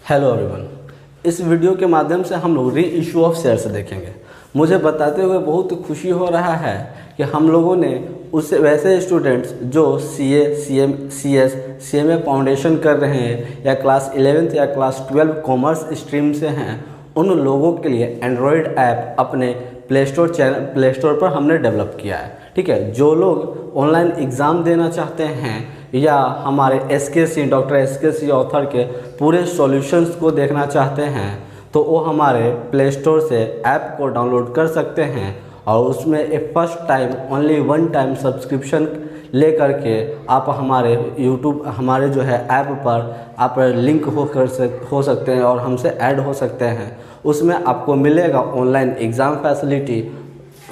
Hello everyone. इस video के माध्यम से हम लोग री इशू ऑफ शेयर्स देखेंगे। मुझे बताते हुए बहुत खुशी हो रहा है कि हम लोगों ने उससे वैसे स्टूडेंट्स जो CA, CM, CS, CMA foundation कर रहे हैं या क्लास 11th या क्लास 12 कॉमर्स स्ट्रीम से हैं, उन लोगों के लिए एंड्रॉयड ऐप अपने प्ले स्टोर पर हमने डेवलप किया है। ठीक है, जो लोग ऑनलाइन एग्ज़ाम देना चाहते हैं या हमारे डॉक्टर SKC ऑथर के पूरे सॉल्यूशंस को देखना चाहते हैं तो वो हमारे प्ले स्टोर से ऐप को डाउनलोड कर सकते हैं और उसमें एक first time only 1 time subscription ले करके आप हमारे हमारे जो है ऐप पर आप लिंक हो सकते हैं और हमसे ऐड हो सकते हैं। उसमें आपको मिलेगा online exam facility,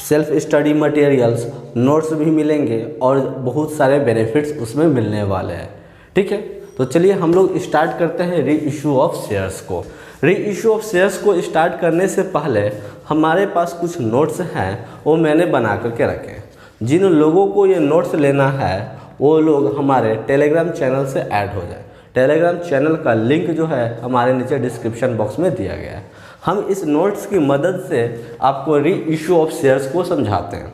self study materials, notes भी मिलेंगे और बहुत सारे बेनिफिट्स उसमें मिलने वाले हैं। ठीक है, तो चलिए हम लोग स्टार्ट करते हैं री इशू ऑफ शेयर्स को। री इशू ऑफ शेयर्स को स्टार्ट करने से पहले हमारे पास कुछ नोट्स हैं, वो मैंने बना करके रखे हैं। जिन लोगों को ये नोट्स लेना है वो लोग हमारे टेलीग्राम चैनल से ऐड हो जाए। टेलीग्राम चैनल का लिंक जो है हमारे नीचे डिस्क्रिप्शन बॉक्स में दिया गया है। हम इस नोट्स की मदद से आपको री इशू ऑफ शेयर्स को समझाते हैं।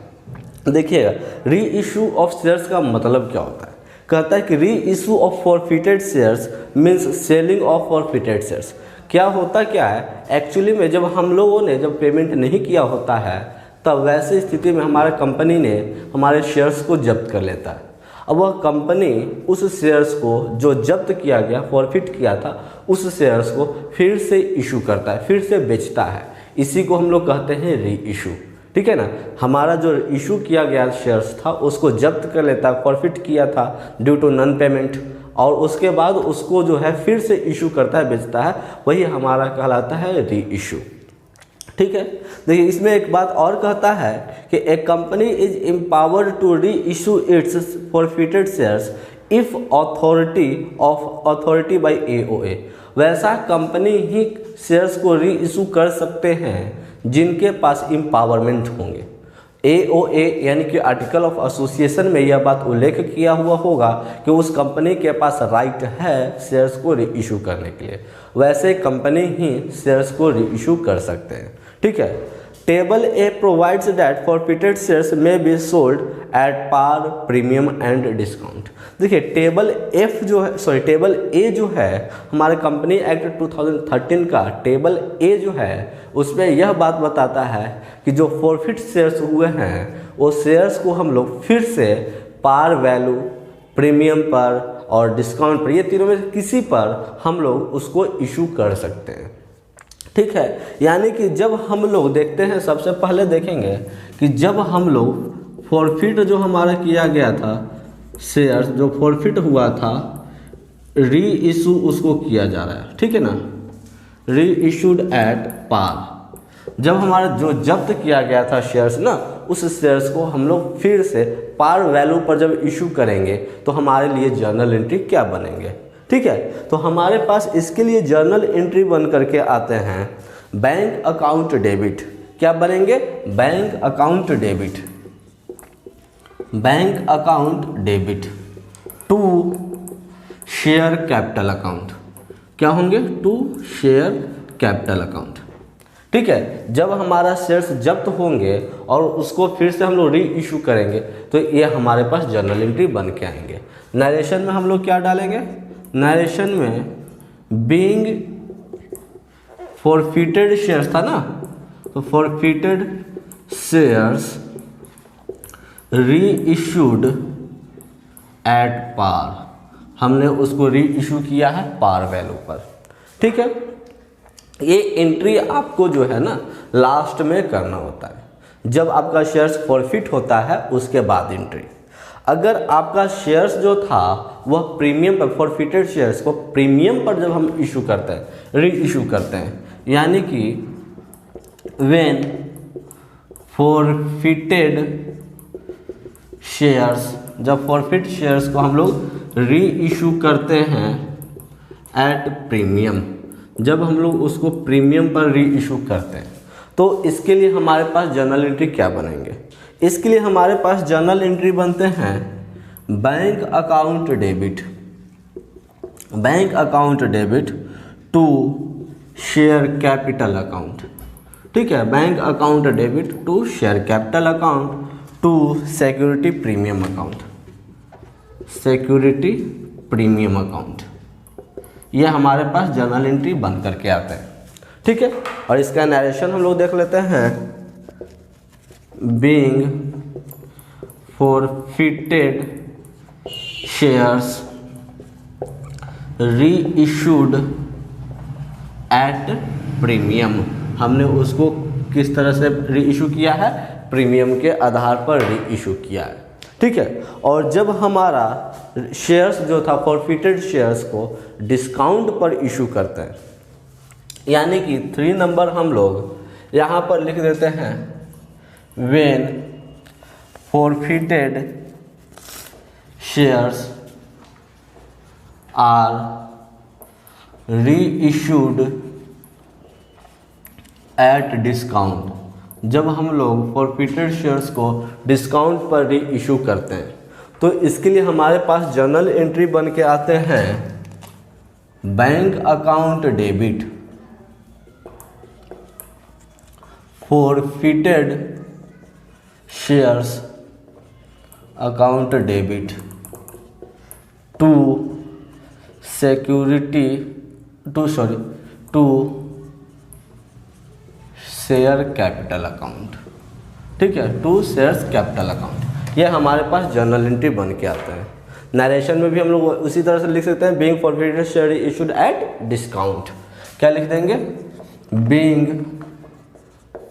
देखिएगा, री इशू ऑफ शेयर्स का मतलब क्या होता है। कहता है कि री issue of forfeited shares means selling of forfeited shares. क्या होता क्या है, एक्चुअली में जब हम लोगों ने जब पेमेंट नहीं किया होता है तब वैसी स्थिति में हमारा कंपनी ने हमारे शेयर्स को जब्त कर लेता है। अब वह कंपनी उस शेयर्स को जो जब्त किया गया, फॉरफिट किया था, उस शेयर्स को फिर से इशू करता है, फिर से बेचता है। इसी को हम लोग कहते हैं री इशू। ठीक है ना, हमारा जो इशू किया गया शेयर्स था उसको जब्त कर लेता, फॉरफिट किया था ड्यू टू नॉन पेमेंट, और उसके बाद उसको जो है फिर से इशू करता है, बेचता है, वही हमारा कहलाता है री इशू। ठीक है, देखिए इसमें एक बात और कहता है कि a company is empowered to reissue its forfeited shares if authority by AOA। वैसा कंपनी ही शेयर्स को री इशू कर सकते हैं जिनके पास एम्पावरमेंट होंगे। AOA यानी कि आर्टिकल ऑफ एसोसिएशन में यह बात उल्लेख किया हुआ होगा कि उस कंपनी के पास राइट है शेयर्स को री इशू करने के लिए। वैसे कंपनी ही शेयर्स को री इशू कर सकते हैं। ठीक है, table A provides that forfeited shares may be sold at par, premium and discount. देखिए टेबल A जो है हमारे कंपनी एक्ट 2013 का टेबल A जो है उसमें यह बात बताता है कि जो फॉरफिट शेयर्स हुए हैं वो शेयर्स को हम लोग फिर से पार वैल्यू, प्रीमियम पर और डिस्काउंट पर, ये तीनों में किसी पर हम लोग उसको इशू कर सकते हैं। ठीक है, यानी कि जब हम लोग देखते हैं, सबसे पहले देखेंगे कि जब हम लोग फॉरफिट जो हमारा किया गया था, शेयर्स जो फॉरफिट हुआ था, री इशू उसको किया जा रहा है। ठीक है ना, री इशूड एट पार। जब हमारा जो जब्त किया गया था शेयर्स ना, उस शेयर्स को हम लोग फिर से पार वैल्यू पर जब इशू करेंगे तो हमारे लिए जर्नल एंट्री क्या बनेंगे। ठीक है, तो हमारे पास इसके लिए जर्नल एंट्री बन करके आते हैं बैंक अकाउंट डेबिट। क्या बनेंगे, bank account debit, bank account debit to share capital account. क्या होंगे, टू शेयर कैपिटल अकाउंट। ठीक है, जब हमारा शेयर्स जब्त होंगे और उसको फिर से हम लोग री इशू करेंगे तो ये हमारे पास जर्नल एंट्री बन के आएंगे। नरेशन में हम लोग क्या डालेंगे, नरेशन में बीइंग फॉरफिटेड शेयर्स था ना, तो फॉरफिटेड शेयर्स री इशूड एट पार, हमने उसको री इशू किया है पार वैल्यू पर। ठीक है, ये एंट्री आपको जो है ना लास्ट में करना होता है। जब आपका शेयर्स फॉरफिट होता है उसके बाद एंट्री। अगर आपका शेयर्स जो था वह प्रीमियम पर, फॉरफिटेड शेयर्स को प्रीमियम पर जब हम इशू करते हैं, री इशू करते हैं, यानी कि व्हेन फॉरफिटेड शेयर्स, जब फॉरफिट शेयर्स को हम लोग री इशू करते हैं एट प्रीमियम, जब हम लोग उसको प्रीमियम पर री इशू करते हैं तो इसके लिए हमारे पास जर्नल एंट्री क्या बनेंगे। इसके लिए हमारे पास जर्नल एंट्री बनते हैं bank account debit, bank account debit to share capital account, ठीक है, bank account debit to share capital account to security premium account, security premium account. ये हमारे पास जर्नल एंट्री बन करके आते हैं, ठीक है। और इसका नरेशन हम लोग देख लेते हैं। बीइंग फॉरफिटेड शेयर्स री इशूड एट प्रीमियम, हमने उसको किस तरह से री इशू किया है, प्रीमियम के आधार पर री इशू किया है, ठीक है। और जब हमारा शेयर्स जो था फॉरफिटेड शेयर्स को डिस्काउंट पर इशू करते हैं, यानी कि 3 नंबर हम लोग यहाँ पर लिख देते हैं, व्हेन फॉरफिटेड शेयर्स आर री इशूड एट डिस्काउंट, जब हम लोग फॉरफिटेड शेयर्स को डिस्काउंट पर री इशू करते हैं तो इसके लिए हमारे पास जर्नल एंट्री बन के आते हैं, bank account debit forfeited shares account debit to security to share capital account, ठीक है, टू शेयर्स कैपिटल अकाउंट। ये हमारे पास जर्नल एंट्री बन के आते हैं। नरेशन में भी हम लोग उसी तरह से लिख सकते हैं, being forfeited share issued at discount. क्या लिख देंगे, बीइंग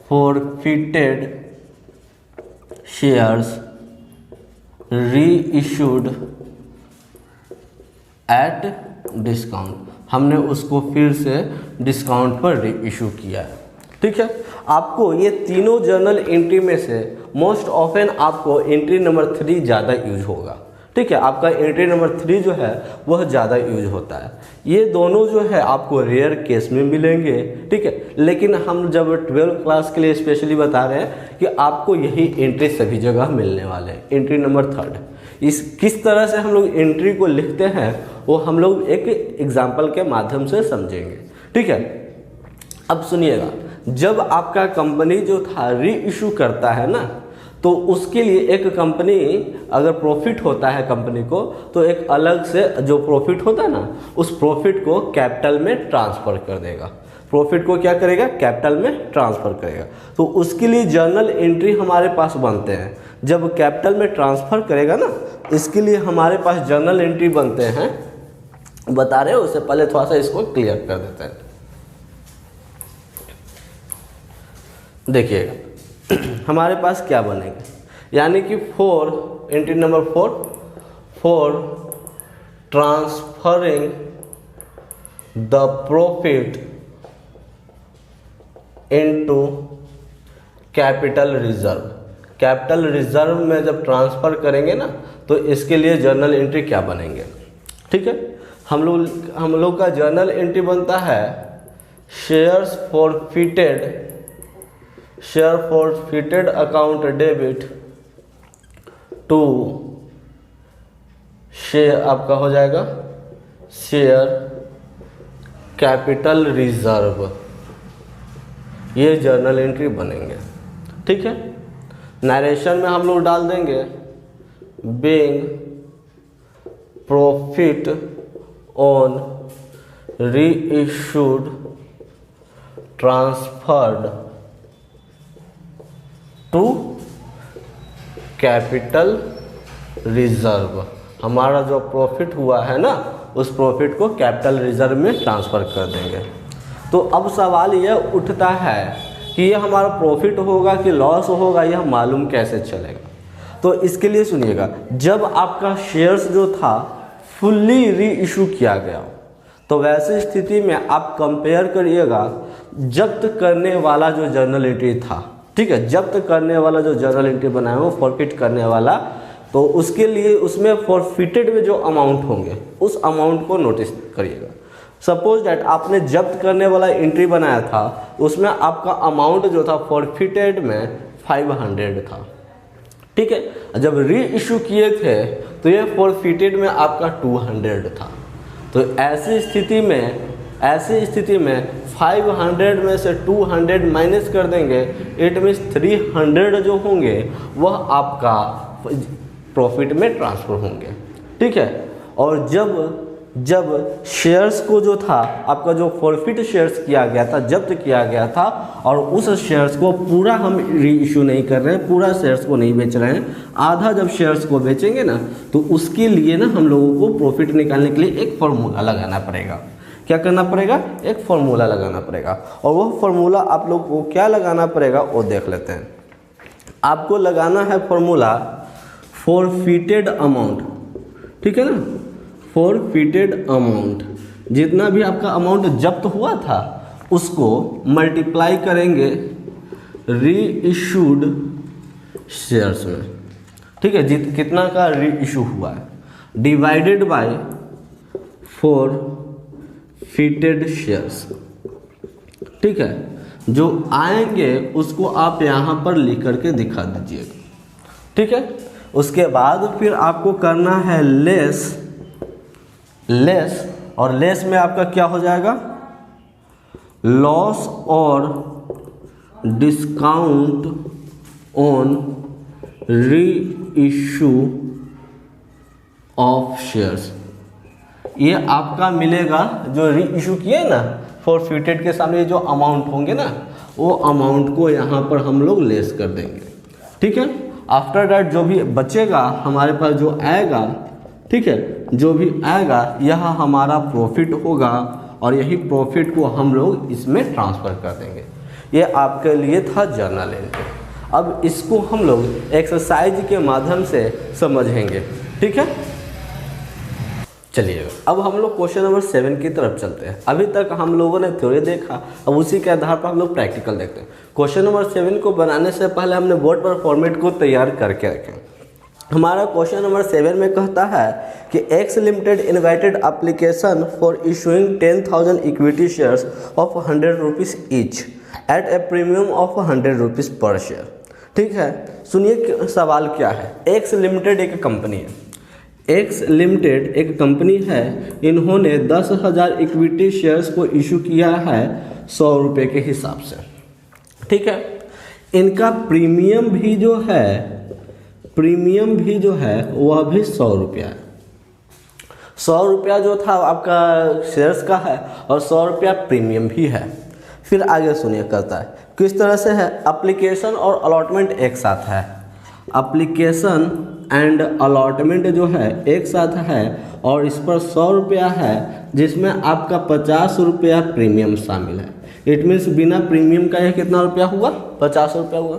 फॉरफिटेड शेयर्स री इशूड एट डिस्काउंट, हमने उसको फिर से डिस्काउंट पर री इशू किया है, ठीक है। आपको ये तीनों जर्नल एंट्री में से मोस्ट ऑफन आपको एंट्री नंबर 3 ज़्यादा यूज होगा, ठीक है। आपका एंट्री नंबर 3 जो है वह ज़्यादा यूज होता है। ये दोनों जो है आपको रेयर केस में मिलेंगे, ठीक है, लेकिन हम जब 12th क्लास के लिए स्पेशली बता रहे हैं कि आपको यही एंट्री सभी जगह मिलने वाले हैं। एंट्री नंबर 3 इस किस तरह से हम लोग एंट्री को लिखते हैं वो हम लोग एक एग्जाम्पल के माध्यम से समझेंगे, ठीक है। अब सुनिएगा, जब आपका कंपनी जो था री इशू करता है ना, तो उसके लिए एक कंपनी अगर प्रॉफिट होता है कंपनी को, तो एक अलग से जो प्रॉफिट होता है ना, उस प्रॉफिट को कैपिटल में ट्रांसफ़र कर देगा। प्रॉफिट को क्या करेगा, कैपिटल में ट्रांसफ़र करेगा। तो उसके लिए जर्नल एंट्री हमारे पास बनते हैं। जब कैपिटल में ट्रांसफ़र करेगा ना, इसके लिए हमारे पास जर्नल एंट्री बनते हैं। बता रहे हो, उससे पहले थोड़ा सा इसको क्लियर कर देते हैं। देखिएगा हमारे पास क्या बनेंगे, यानी कि 4 entry number 4 for transferring the profit into capital reserve. Capital reserve में जब ट्रांसफ़र करेंगे ना, तो इसके लिए जर्नल एंट्री क्या बनेंगे, ठीक है। हम लोग का जर्नल एंट्री बनता है share forfeited account debit to share, आपका हो जाएगा शेयर कैपिटल रिजर्व। ये जर्नल एंट्री बनेंगे, ठीक है। नरेशन में हम लोग डाल देंगे being profit on reissued transferred to capital reserve. हमारा जो प्रॉफिट हुआ है ना, उस प्रॉफिट को कैपिटल रिजर्व में ट्रांसफ़र कर देंगे। तो अब सवाल यह उठता है कि यह हमारा प्रॉफिट होगा कि लॉस होगा, यह मालूम कैसे चलेगा। तो इसके लिए सुनिएगा, जब आपका शेयर्स जो था फुल्ली री इशू किया गया, तो वैसी स्थिति में आप कंपेयर करिएगा जब्त करने वाला जो जर्नल एंट्री था, ठीक है, जब्त करने वाला जो जर्नल एंट्री बनाया हो फॉरफिट करने वाला, तो उसके लिए उसमें फॉरफिटेड में जो अमाउंट होंगे उस अमाउंट को नोटिस करिएगा। सपोज डैट आपने जब्त करने वाला एंट्री बनाया था, उसमें आपका अमाउंट जो था फॉरफिटेड में 500 था, ठीक है। जब री इशू किए थे तो ये फॉरफिटेड में आपका 200 था। तो ऐसी स्थिति में ऐसी स्थिति में 500 में से 200 माइनस कर देंगे, इट मीन्स 300 जो होंगे वह आपका प्रॉफिट में ट्रांसफ़र होंगे। ठीक है, और जब शेयर्स को जो था आपका जो फॉरफिट शेयर्स किया गया था, जब्त किया गया था, और उस शेयर्स को पूरा हम री इशू नहीं कर रहे हैं, पूरा शेयर्स को नहीं बेच रहे हैं, आधा जब शेयर्स को बेचेंगे ना तो उसके लिए ना हम लोगों को प्रॉफिट निकालने के लिए एक फार्मूला लगाना पड़ेगा। क्या करना पड़ेगा? एक फार्मूला लगाना पड़ेगा। और वह फार्मूला आप लोग को क्या लगाना पड़ेगा वो देख लेते हैं। आपको लगाना है फार्मूला फॉरफिटेड अमाउंट। ठीक है ना, फॉरफिटेड अमाउंट, जितना भी आपका अमाउंट जब्त हुआ था उसको मल्टीप्लाई करेंगे री इशूड शेयर्स में। ठीक है, कितना का री इशू हुआ है, डिवाइडेड बाय फॉरफिटेड शेयर्स। ठीक है, जो आएंगे उसको आप यहाँ पर लिख करके दिखा दीजिएगा। ठीक है, उसके बाद फिर आपको करना है लेस, और लेस में आपका क्या हो जाएगा? लॉस और डिस्काउंट ऑन री इशू ऑफ शेयर्स। ये आपका मिलेगा जो री इशू किए ना फॉरफिटेड के सामने जो अमाउंट होंगे ना, वो अमाउंट को यहाँ पर हम लोग लेस कर देंगे। ठीक है, आफ्टर दैट जो भी बचेगा हमारे पास जो आएगा, ठीक है, जो भी आएगा यह हमारा प्रॉफिट होगा, और यही प्रॉफिट को हम लोग इसमें ट्रांसफ़र कर देंगे। ये आपके लिए था जर्नल एंट्री। अब इसको हम लोग एक्सरसाइज के माध्यम से समझेंगे। ठीक है, चलिए अब हम लोग क्वेश्चन नंबर 7 की तरफ चलते हैं। अभी तक हम लोगों ने थ्योरी देखा, अब उसी के आधार पर हम लोग प्रैक्टिकल देखते हैं। क्वेश्चन नंबर 7 को बनाने से पहले हमने बोर्ड पर फॉर्मेट को तैयार करके रखें। हमारा क्वेश्चन नंबर 7 में कहता है कि x limited invited application for issuing 10,000 equity shares of 100 rupees each eight A premium of 100 rupees पर शेयर। ठीक है, सुनिए सवाल क्या है। एक्स लिमिटेड एक कंपनी है, एक्स लिमिटेड एक कंपनी है, इन्होंने 10,000 इक्विटी शेयर्स को इशू किया है 100 रुपये के हिसाब से। ठीक है, इनका प्रीमियम भी जो है वह भी 100 रुपया है। 100 रुपया जो था आपका शेयर्स का है, और 100 रुपया प्रीमियम भी है। फिर आगे सुनिए कहता है किस तरह से है। एप्लीकेशन और अलॉटमेंट एक साथ है, एप्लीकेशन एंड अलॉटमेंट जो है एक साथ है, और इस पर 100 रुपया है, जिसमें आपका 50 रुपया प्रीमियम शामिल है। इट मीन्स बिना प्रीमियम का यह कितना रुपया हुआ? 50 रुपया हुआ।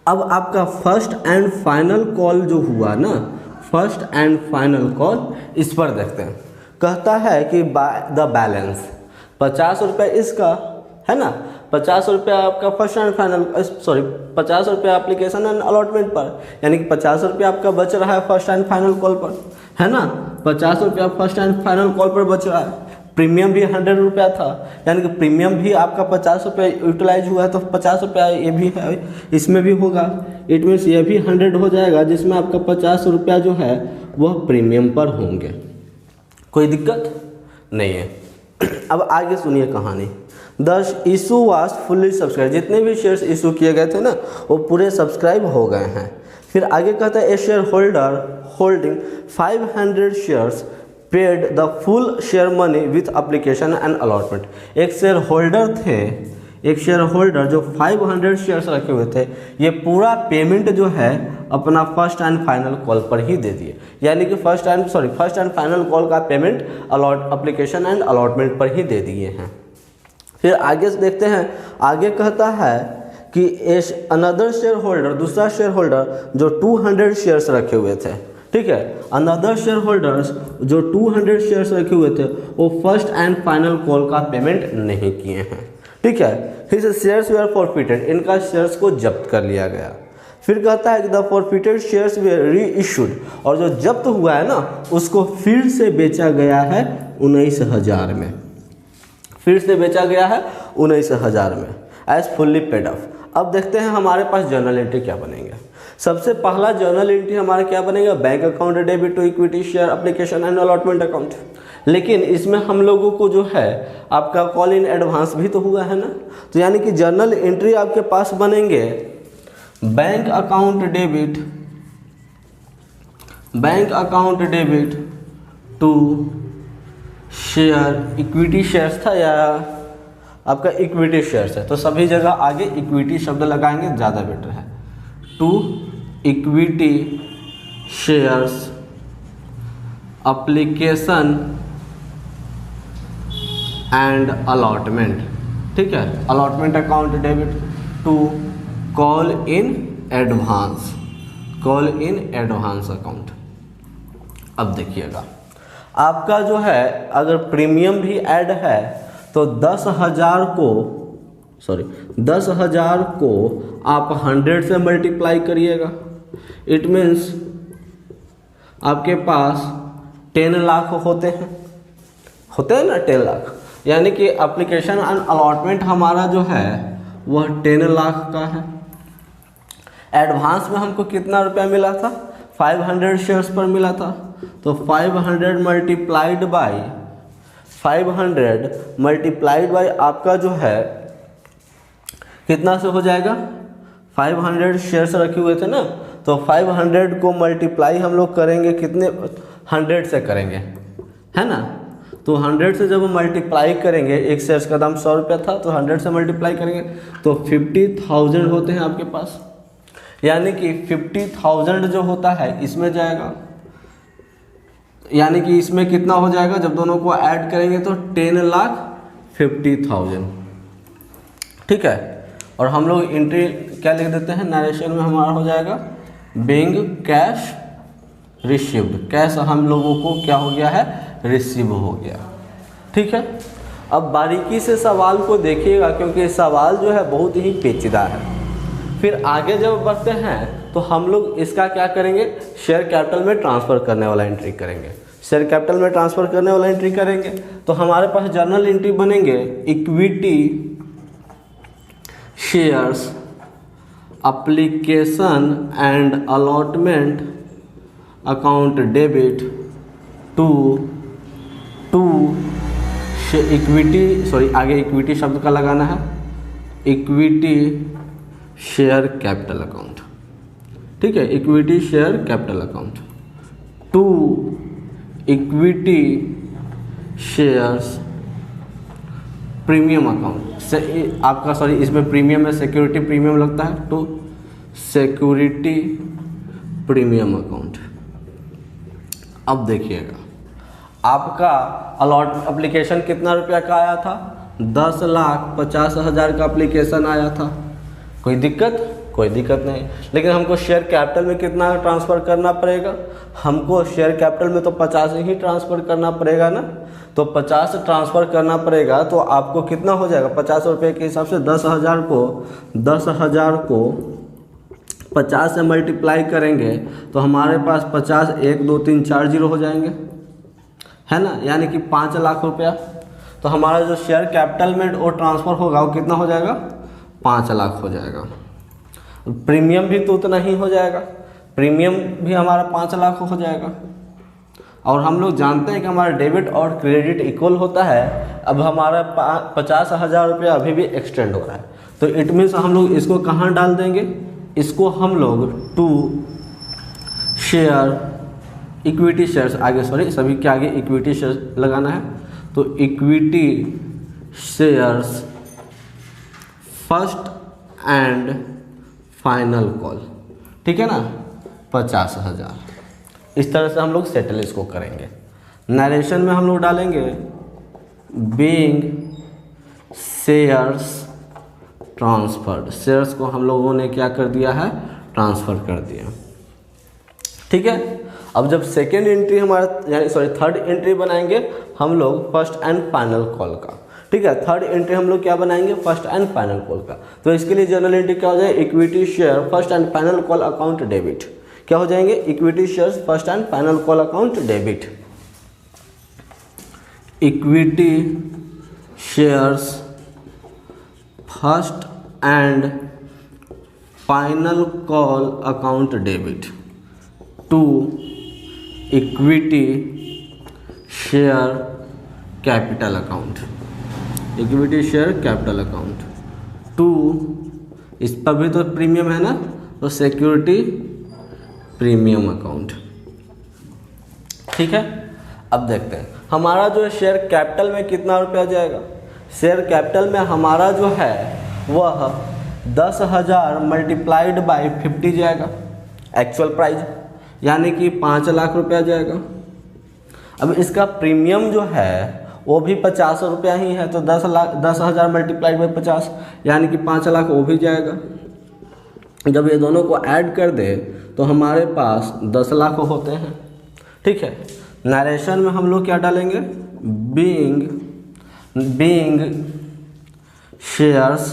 अब आपका फर्स्ट एंड फाइनल कॉल जो हुआ ना, फर्स्ट एंड फाइनल कॉल, इस पर देखते हैं। कहता है कि बाय द बैलेंस 50 रुपये इसका है ना, 50 रुपया आपका फर्स्ट एंड फाइनल 50 रुपया एप्लीकेशन एंड अलॉटमेंट पर, यानी कि 50 रुपया आपका बच रहा है फर्स्ट एंड फाइनल कॉल पर, है ना। 50 रुपया फर्स्ट एंड फाइनल कॉल पर बच रहा है। प्रीमियम भी 100 रुपया था, यानी कि प्रीमियम भी आपका 50 रुपये यूटिलाइज हुआ है, तो 50 रुपया ये भी है, इसमें भी होगा। इट मीन्स ये भी 100 हो जाएगा, जिसमें आपका 50 रुपया जो है वह प्रीमियम पर होंगे। कोई दिक्कत नहीं है। अब आगे सुनिए कहानी। The issue was fully subscribe, जितने भी शेयर्स इशू किए गए थे ना वो पूरे सब्सक्राइब हो गए हैं। फिर आगे कहता है a shareholder holding 500 shares paid the full share money with application and allotment. एक शेयर होल्डर थे, एक शेयर होल्डर जो 500 शेयर्स रखे हुए थे, ये पूरा पेमेंट जो है अपना फर्स्ट एंड फाइनल कॉल पर ही दे दिए, यानी कि फर्स्ट एंड फाइनल कॉल का पेमेंट एप्लीकेशन एंड अलॉटमेंट पर ही दे दिए हैं। फिर आगे से देखते हैं, आगे कहता है कि अनदर शेयर होल्डर, दूसरा शेयर होल्डर जो 200 शेयर्स रखे हुए थे, ठीक है, अनदर शेयर होल्डर्स जो 200 शेयर्स रखे हुए थे वो फर्स्ट एंड फाइनल कॉल का पेमेंट नहीं किए हैं, ठीक है। फिर शेयर्स वेयर फॉरफिटेड, इनका शेयर्स को जब्त कर लिया गया। फिर कहता है कि द फॉरफिटेड शेयर्स वेयर री इशूड, और जो जब्त हुआ है ना उसको फिर से बेचा गया है 19,000 में, फिर से बेचा गया है 19,000 में एज फुल्ली पेड ऑफ। अब देखते हैं हमारे पास जर्नल एंट्री क्या बनेंगे। सबसे पहला जर्नल एंट्री हमारा क्या बनेगा, bank account debit to equity share application and allotment account. लेकिन इसमें हम लोगों को जो है आपका कॉल इन एडवांस भी तो हुआ है ना। तो यानी कि जर्नल एंट्री आपके पास बनेंगे bank account debit to share, equity shares था या आपका इक्विटी शेयर्स है, तो सभी जगह आगे इक्विटी शब्द लगाएंगे, ज़्यादा बेटर है। To equity shares application and allotment, ठीक है, allotment account debit to call in advance account. अब देखिएगा आपका जो है अगर प्रीमियम भी ऐड है तो 10,000 को आप 100 से मल्टीप्लाई करिएगा। इट मीन्स आपके पास 10 लाख होते हैं ना 10 लाख, यानी कि एप्लीकेशन एंड अलॉटमेंट हमारा जो है वह 10 लाख का है। एडवांस में हमको कितना रुपया मिला था, 500 शेयर्स पर मिला था, तो 500 मल्टीप्लाइड बाई आपका जो है कितना से हो जाएगा, 500 शेयर्स रखे हुए थे ना, तो 500 को मल्टीप्लाई हम लोग करेंगे कितने, 100 से करेंगे, है ना। तो 100 से जब मल्टीप्लाई करेंगे, एक शेयर्स का दाम 100 रुपया था, तो 100 से मल्टीप्लाई करेंगे तो 50,000 होते हैं आपके पास, यानी कि 50,000 जो होता है इसमें जाएगा, यानी कि इसमें कितना हो जाएगा जब दोनों को ऐड करेंगे तो 10,50,000, ठीक है। और हम लोग एंट्री क्या लिख देते हैं, नरेशन में हमारा हो जाएगा बीइंग कैश रिसीव्ड, कैश हम लोगों को क्या हो गया है, रिसीव हो गया, ठीक है। अब बारीकी से सवाल को देखिएगा क्योंकि सवाल जो है बहुत ही पेचीदा है। फिर आगे जब बढ़ते हैं तो हम लोग इसका क्या करेंगे, शेयर कैपिटल में ट्रांसफ़र करने वाला एंट्री करेंगे। शेयर कैपिटल में ट्रांसफ़र करने वाला एंट्री करेंगे तो हमारे पास जर्नल एंट्री बनेंगे equity shares application and allotment account debit to आगे इक्विटी शब्द का लगाना है, इक्विटी शेयर कैपिटल अकाउंट, ठीक है, equity share capital account to equity shares premium account से आपका इसमें प्रीमियम में सिक्योरिटी प्रीमियम लगता है, टू सिक्योरिटी प्रीमियम अकाउंट। अब देखिएगा आपका अलॉट एप्लीकेशन कितना रुपया का आया था, 10,50,000 का एप्लीकेशन आया था, कोई दिक्कत नहीं। लेकिन हमको शेयर कैपिटल में कितना ट्रांसफ़र करना पड़ेगा, हमको शेयर कैपिटल में तो 50 ही ट्रांसफ़र करना पड़ेगा ना, तो 50 ट्रांसफ़र करना पड़ेगा तो आपको कितना हो जाएगा, 50 रुपये के हिसाब से 10,000 को 50 से मल्टीप्लाई करेंगे तो हमारे पास 50 1 2 3 4 जीरो हो जाएंगे, है ना, यानी कि 5 लाख रुपया। तो हमारा जो शेयर कैपिटल में वो ट्रांसफ़र होगा वो कितना हो जाएगा, 5 लाख हो जाएगा। प्रीमियम भी तो उतना ही हो जाएगा, प्रीमियम भी हमारा 5 लाख हो जाएगा। और हम लोग जानते हैं कि हमारा डेबिट और क्रेडिट इक्वल होता है। अब हमारा 50,000 रुपया अभी भी एक्सटेंड हो रहा है, तो इट मीन्स हम लोग इसको कहाँ डाल देंगे, इसको हम लोग टू शेयर इक्विटी शेयर्स आगे सभी के आगे इक्विटी शेयर्स लगाना है, तो equity shares first and final call, ठीक है ना, 50,000। इस तरह से हम लोग सेटल इसको करेंगे। नरेशन में हम लोग डालेंगे बीइंग शेयर्स ट्रांसफर्ड, शेयर्स को हम लोगों ने क्या कर दिया है, ट्रांसफ़र कर दिया, ठीक है। अब जब सेकेंड एंट्री थर्ड एंट्री बनाएंगे हम लोग फर्स्ट एंड फाइनल कॉल का, ठीक है। थर्ड एंट्री हम लोग क्या बनाएंगे, फर्स्ट एंड फाइनल कॉल का। तो इसके लिए जर्नल एंट्री क्या हो जाए, equity share first and final call account debit, क्या हो जाएंगे, equity shares first and final call account debit, equity shares first and final call account debit to equity share capital account, equity share capital account. 2 इस पर भी तो premium है ना, तो सिक्योरिटी प्रीमियम अकाउंट। ठीक है, अब देखते हैं हमारा जो शेयर कैपिटल में कितना रुपया जाएगा। शेयर कैपिटल में हमारा जो है वह 10,000 मल्टीप्लाइड बाई 50 जाएगा एक्चुअल प्राइस, यानी कि 5 लाख रुपया जाएगा। अब इसका प्रीमियम जो है वो भी 50 रुपया ही है, तो 10,000 मल्टीप्लाइड बाई 50 यानी कि 5 लाख वो भी जाएगा। जब ये दोनों को ऐड कर दे तो हमारे पास 10 लाख होते हैं। ठीक है, नरेशन में हम लोग क्या डालेंगे, बीइंग शेयर्स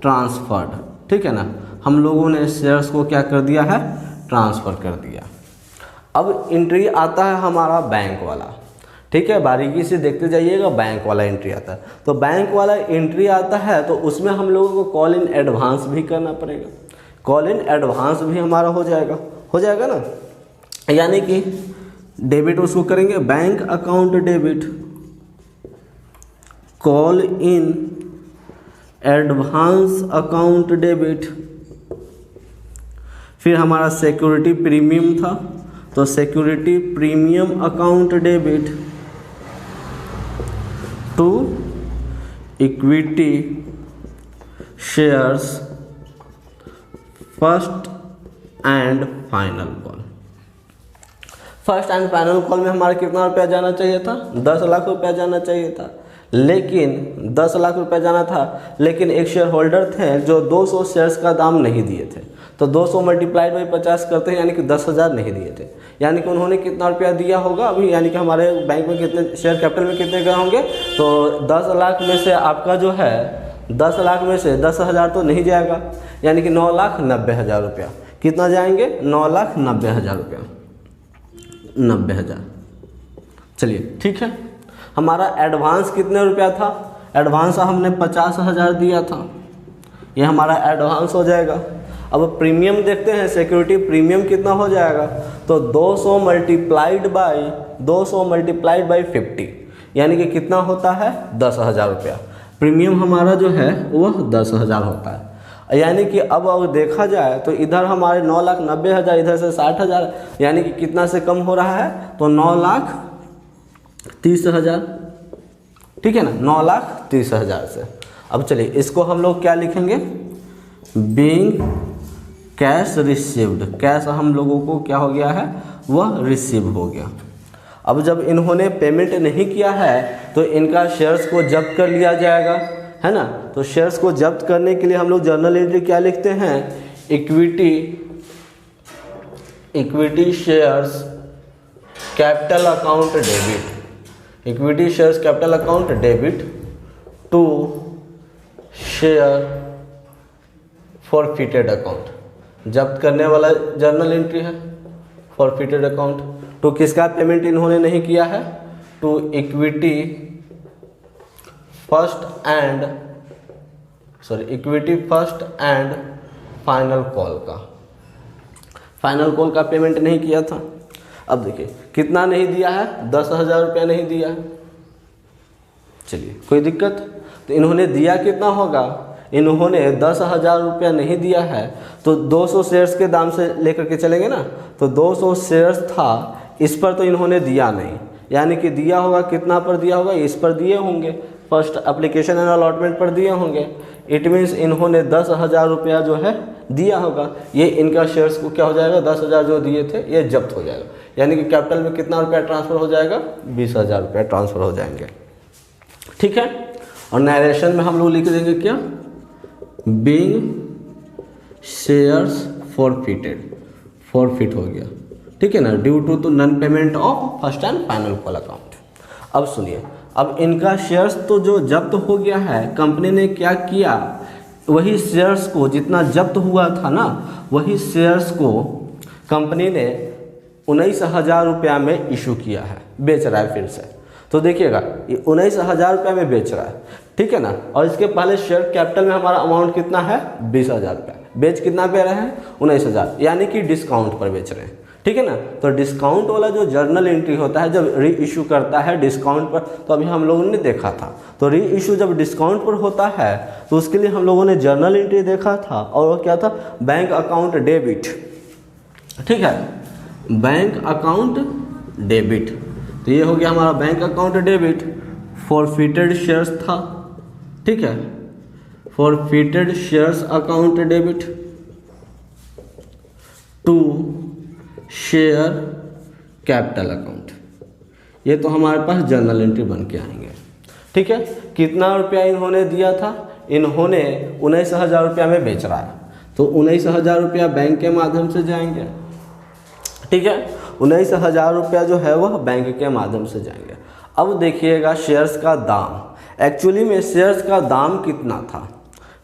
ट्रांसफर्ड। ठीक है ना, हम लोगों ने शेयर्स को क्या कर दिया है, ट्रांसफ़र कर दिया। अब एंट्री आता है हमारा बैंक वाला। ठीक है, बारीकी से देखते जाइएगा, बैंक वाला एंट्री आता है। तो बैंक वाला एंट्री आता है तो उसमें हम लोगों को कॉल इन एडवांस भी करना पड़ेगा। कॉल इन एडवांस भी हमारा हो जाएगा ना, यानी कि डेबिट उसको करेंगे bank account debit, call in advance account debit. फिर हमारा सिक्योरिटी प्रीमियम था, तो security premium account debit to equity shares first and final call. First and final call में हमारा कितना रुपया जाना चाहिए था, 10 लाख रुपया जाना चाहिए था, लेकिन 10 लाख रुपया जाना था, लेकिन एक शेयर होल्डर थे जो 200 शेयर्स का दाम नहीं दिए थे, तो 200 मल्टीप्लाइड बाई 50 करते हैं, यानी कि 10,000 नहीं दिए थे। यानी कि उन्होंने कितना रुपया दिया होगा अभी, यानी कि हमारे बैंक में कितने शेयर कैपिटल में कितने गए होंगे, तो 10 लाख में से आपका जो है 10 लाख में से 10,000 तो नहीं जाएगा, यानी कि 9,90,000 रुपया। कितना जाएंगे, 9,90,000 रुपया, 90,000। चलिए ठीक है, हमारा एडवांस कितने रुपया था, एडवांस हमने 50,000 दिया था, ये हमारा एडवांस हो जाएगा। अब प्रीमियम देखते हैं, सिक्योरिटी प्रीमियम कितना हो जाएगा, तो 200 मल्टीप्लाइड बाई 50, यानी कि कितना होता है, 10,000 रुपया। प्रीमियम हमारा जो है वह 10,000 होता है। यानी कि अब अगर देखा जाए तो इधर हमारे 9,90,000, इधर से 60,000, यानी कि कितना से कम हो रहा है, तो 9,30,000। ठीक है ना, 9,30,000 से। अब चलिए इसको हम लोग क्या लिखेंगे, बीइंग कैश रिसीव्ड। कैश हम लोगों को क्या हो गया है, वह रिसीव हो गया। अब जब इन्होंने पेमेंट नहीं किया है तो इनका शेयर्स को जब्त कर लिया जाएगा, है ना। तो शेयर्स को जब्त करने के लिए हम लोग जर्नल एंट्री क्या लिखते हैं, equity shares capital account debit, equity shares capital account debit to share forfeited account. जब्त करने वाला जर्नल एंट्री है फॉरफिटेड अकाउंट। तो किसका पेमेंट इन्होंने नहीं किया है, to equity first and final call का पेमेंट नहीं किया था। अब देखिए कितना नहीं दिया है, 10,000 रुपया नहीं दिया है। चलिए कोई दिक्कत, तो इन्होंने दिया कितना होगा, इन्होंने 10,000 रुपया नहीं दिया है, तो 200 शेयर्स के दाम से लेकर के चलेंगे ना, तो 200 शेयर्स था, इस पर तो इन्होंने दिया नहीं, यानी कि दिया होगा कितना पर दिया होगा, इस पर दिए होंगे, फर्स्ट एप्लीकेशन एंड अलॉटमेंट पर दिए होंगे। इट मीन्स इन्होंने 10,000 रुपया जो है दिया होगा, ये इनका शेयर्स को क्या हो जाएगा, 10,000 जो दिए थे ये जब्त हो जाएगा, यानी कि कैपिटल में कितना रुपया ट्रांसफ़र हो जाएगा, 20,000 रुपया ट्रांसफ़र हो जाएंगे। ठीक है, और नरेशन में हम लोग लिख देंगे क्या, बीइंग शेयर्स फॉरफिट हो गया। ठीक है ना, due to non payment of first and final call account. अब सुनिए, अब इनका शेयर्स तो जो जब्त हो गया है, कंपनी ने क्या किया, वही शेयर्स को जितना जब्त हुआ था ना, वही शेयर्स को कंपनी ने 19,000 रुपया में इशू किया है, बेच रहा है फिर से। तो देखिएगा ये 19,000 रुपया में बेच रहा है, ठीक है ना। और इसके पहले शेयर कैपिटल में हमारा अमाउंट कितना है, 20,000 रुपया, बेच कितना पे रहे हैं, 19,000, यानी कि डिस्काउंट पर बेच रहे हैं। ठीक है ना। तो डिस्काउंट वाला जो जर्नल एंट्री होता है जब री इशू करता है डिस्काउंट पर, तो अभी हम लोगों ने देखा था, तो री इशू जब डिस्काउंट पर होता है तो उसके लिए हम लोगों ने जर्नल एंट्री देखा था, और वो क्या था, बैंक अकाउंट डेबिट। ठीक है, बैंक अकाउंट डेबिट, तो ये हो गया हमारा bank account debit. Forfeited shares था, ठीक है, forfeited shares account debit to share capital account, ये तो हमारे पास जर्नल एंट्री बन के आएंगे। ठीक है, कितना रुपया इन्होंने दिया था, इन्होंने 19,000 रुपया में बेच रहा है, तो 19,000 रुपया बैंक के माध्यम से जाएंगे। ठीक है, 19,000 रुपया जो है वह बैंक के माध्यम से जाएंगे। अब देखिएगा शेयर्स का दाम, एक्चुअली में शेयर्स का दाम कितना था,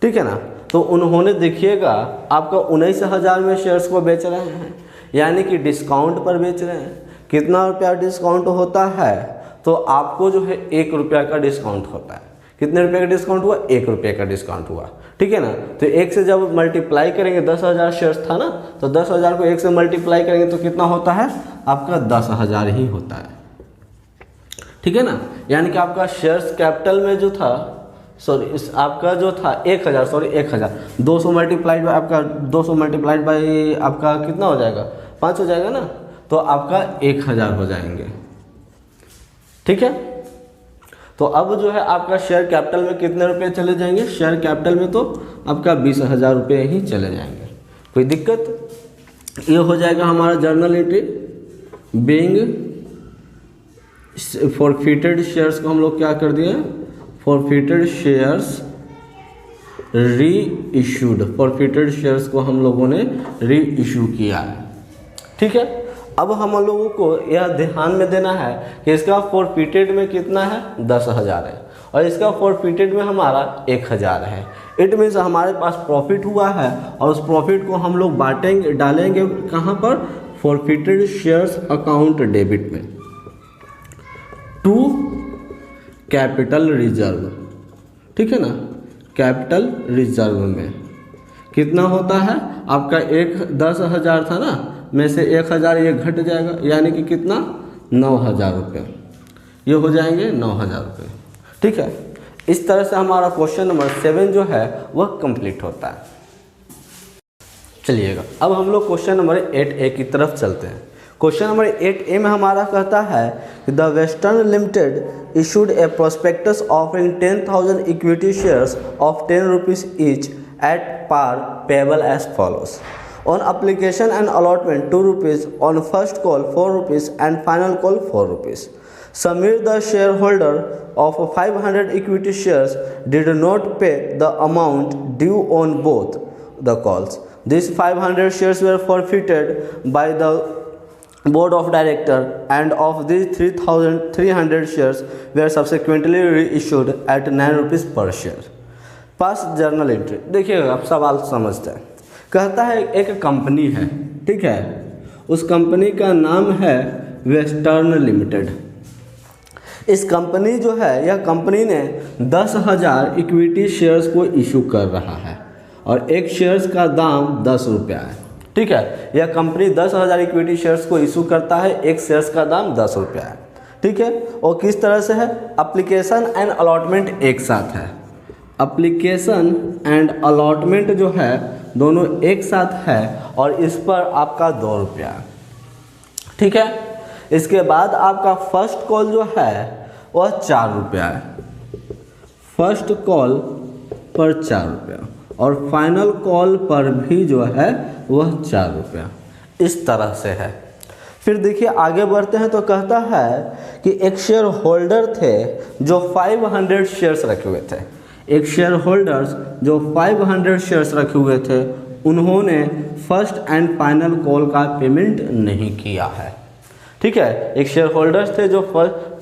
ठीक है ना। तो उन्होंने देखिएगा आपका 19,000 में शेयर्स को बेच रहे हैं, यानी कि डिस्काउंट पर बेच रहे हैं। कितना रुपया डिस्काउंट होता है, तो आपको जो है 1 रुपया का डिस्काउंट होता है। कितने रुपये का डिस्काउंट हुआ, 1 रुपये का डिस्काउंट हुआ, ठीक है ना। तो 1 से जब मल्टीप्लाई करेंगे, 10,000 शेयर्स था ना, तो 10,000 को 1 से मल्टीप्लाई करेंगे तो कितना होता है, आपका 10,000 ही होता है, ठीक है ना। यानी कि आपका शेयर्स कैपिटल में जो था, सॉरी इस आपका जो था 1,000, सॉरी 1,000, 200 मल्टीप्लाइड बाई आपका 200 मल्टीप्लाइड बाई आपका कितना हो जाएगा, 5 हो जाएगा ना, तो आपका 1,000 हो जाएंगे। ठीक है, तो अब जो है आपका शेयर कैपिटल में कितने रुपए चले जाएंगे, शेयर कैपिटल में तो आपका 20,000 रुपये ही चले जाएंगे। कोई दिक्कत, ये हो जाएगा हमारा journal entry. Being forfeited shares को हम लोग क्या कर दिए, फॉरफिटेड शेयर्स री इशूड, फॉरफिटेड शेयर्स को हम लोगों ने री इशू किया है। ठीक है, अब हम लोगों को यह ध्यान में देना है कि इसका फॉरफिटेड में कितना है, 10,000 है, और इसका फॉरफिटेड में हमारा 1,000 है। इट मीन्स हमारे पास प्रॉफिट हुआ है, और उस प्रॉफिट को हम लोग बांटेंगे, डालेंगे कहाँ पर, फॉरफिटेड शेयर्स अकाउंट डेबिट में टू कैपिटल रिजर्व। ठीक है ना, कैपिटल रिजर्व में कितना होता है आपका, 10,000 था ना, में से 1,000 ये घट जाएगा, यानी कि कितना, 9,000 रुपये, ये हो जाएंगे 9,000 रुपये। ठीक है, इस तरह से हमारा क्वेश्चन नंबर 7 जो है वह कंप्लीट होता है। चलिएगा अब हम लोग क्वेश्चन नंबर 8A की तरफ चलते हैं। क्वेश्चन नंबर 8A में हमारा कहता है कि the Western Limited issued a prospectus offering 10,000 equity shares of 10 rupees each at par payable as follows. On application and allotment 2 rupees, on first call 4 rupees and final call 4 rupees. Samir, the shareholder of 500 equity shares, did not pay the amount due on both the calls. These 500 shares were forfeited by the board of directors, and of these 3,300 shares were subsequently reissued at 9 rupees per share. Pass journal entry देखिएगा, आप सवाल समझते हैं। कहता है एक company है, ठीक है, उस कंपनी का नाम है वेस्टर्न लिमिटेड। इस कंपनी जो है, यह कंपनी ने 10,000 इक्विटी शेयर्स को इशू कर रहा है, और एक शेयर्स का दाम 10 रुपया है। ठीक है, यह कंपनी 10,000 इक्विटी शेयर्स को इशू करता है, एक शेयर्स का दाम 10 रुपया है। ठीक है, और किस तरह से है, एप्लीकेशन एंड अलॉटमेंट एक साथ है। एप्लीकेशन एंड अलॉटमेंट जो है दोनों एक साथ है, और इस पर आपका 2 रुपया है। ठीक है, इसके बाद आपका फर्स्ट कॉल जो है वह 4 रुपया है, फर्स्ट कॉल पर 4 रुपया, और फाइनल कॉल पर भी जो है वह 4 रुपया, इस तरह से है। फिर देखिए आगे बढ़ते हैं, तो कहता है कि एक शेयर होल्डर थे जो 500 शेयर्स रखे हुए थे। एक शेयर होल्डर्स जो 500 शेयर्स रखे हुए थे, उन्होंने फर्स्ट एंड फाइनल कॉल का पेमेंट नहीं किया है। ठीक है, एक शेयर होल्डर्स थे जो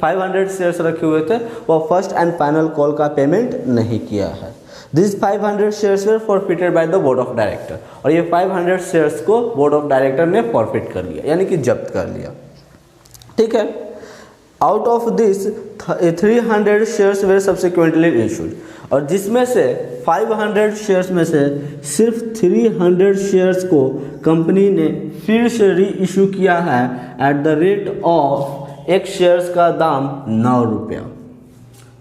500 शेयर्स रखे हुए थे, वो फर्स्ट एंड फाइनल कॉल का पेमेंट नहीं किया है। This 500 shares were forfeited by the board of director, और ये 500 शेयर्स को बोर्ड ऑफ डायरेक्टर ने फॉरफिट कर लिया, यानी कि जब्त कर लिया। ठीक है, out of this 300 shares way subsequently issued, और जिसमें से 500 शेयर्स में से सिर्फ 300 शेयर्स को कंपनी ने फिर से री इशू किया है एट द रेट ऑफ एक शेयर्स का दाम 9 रुपया।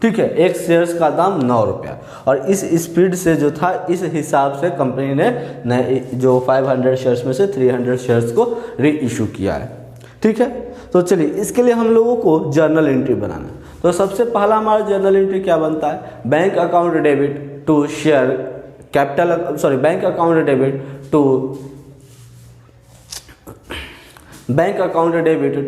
ठीक है, एक शेयर्स का दाम 9 रुपया। और इस स्पीड से जो था, इस हिसाब से कंपनी ने जो 500 शेयर्स में से 300 शेयर्स को री इशू किया है। ठीक है, तो चलिए इसके लिए हम लोगों को जर्नल एंट्री बनाना है। तो सबसे पहला हमारा जर्नल एंट्री क्या बनता है, bank account debit to share capital, sorry bank account debit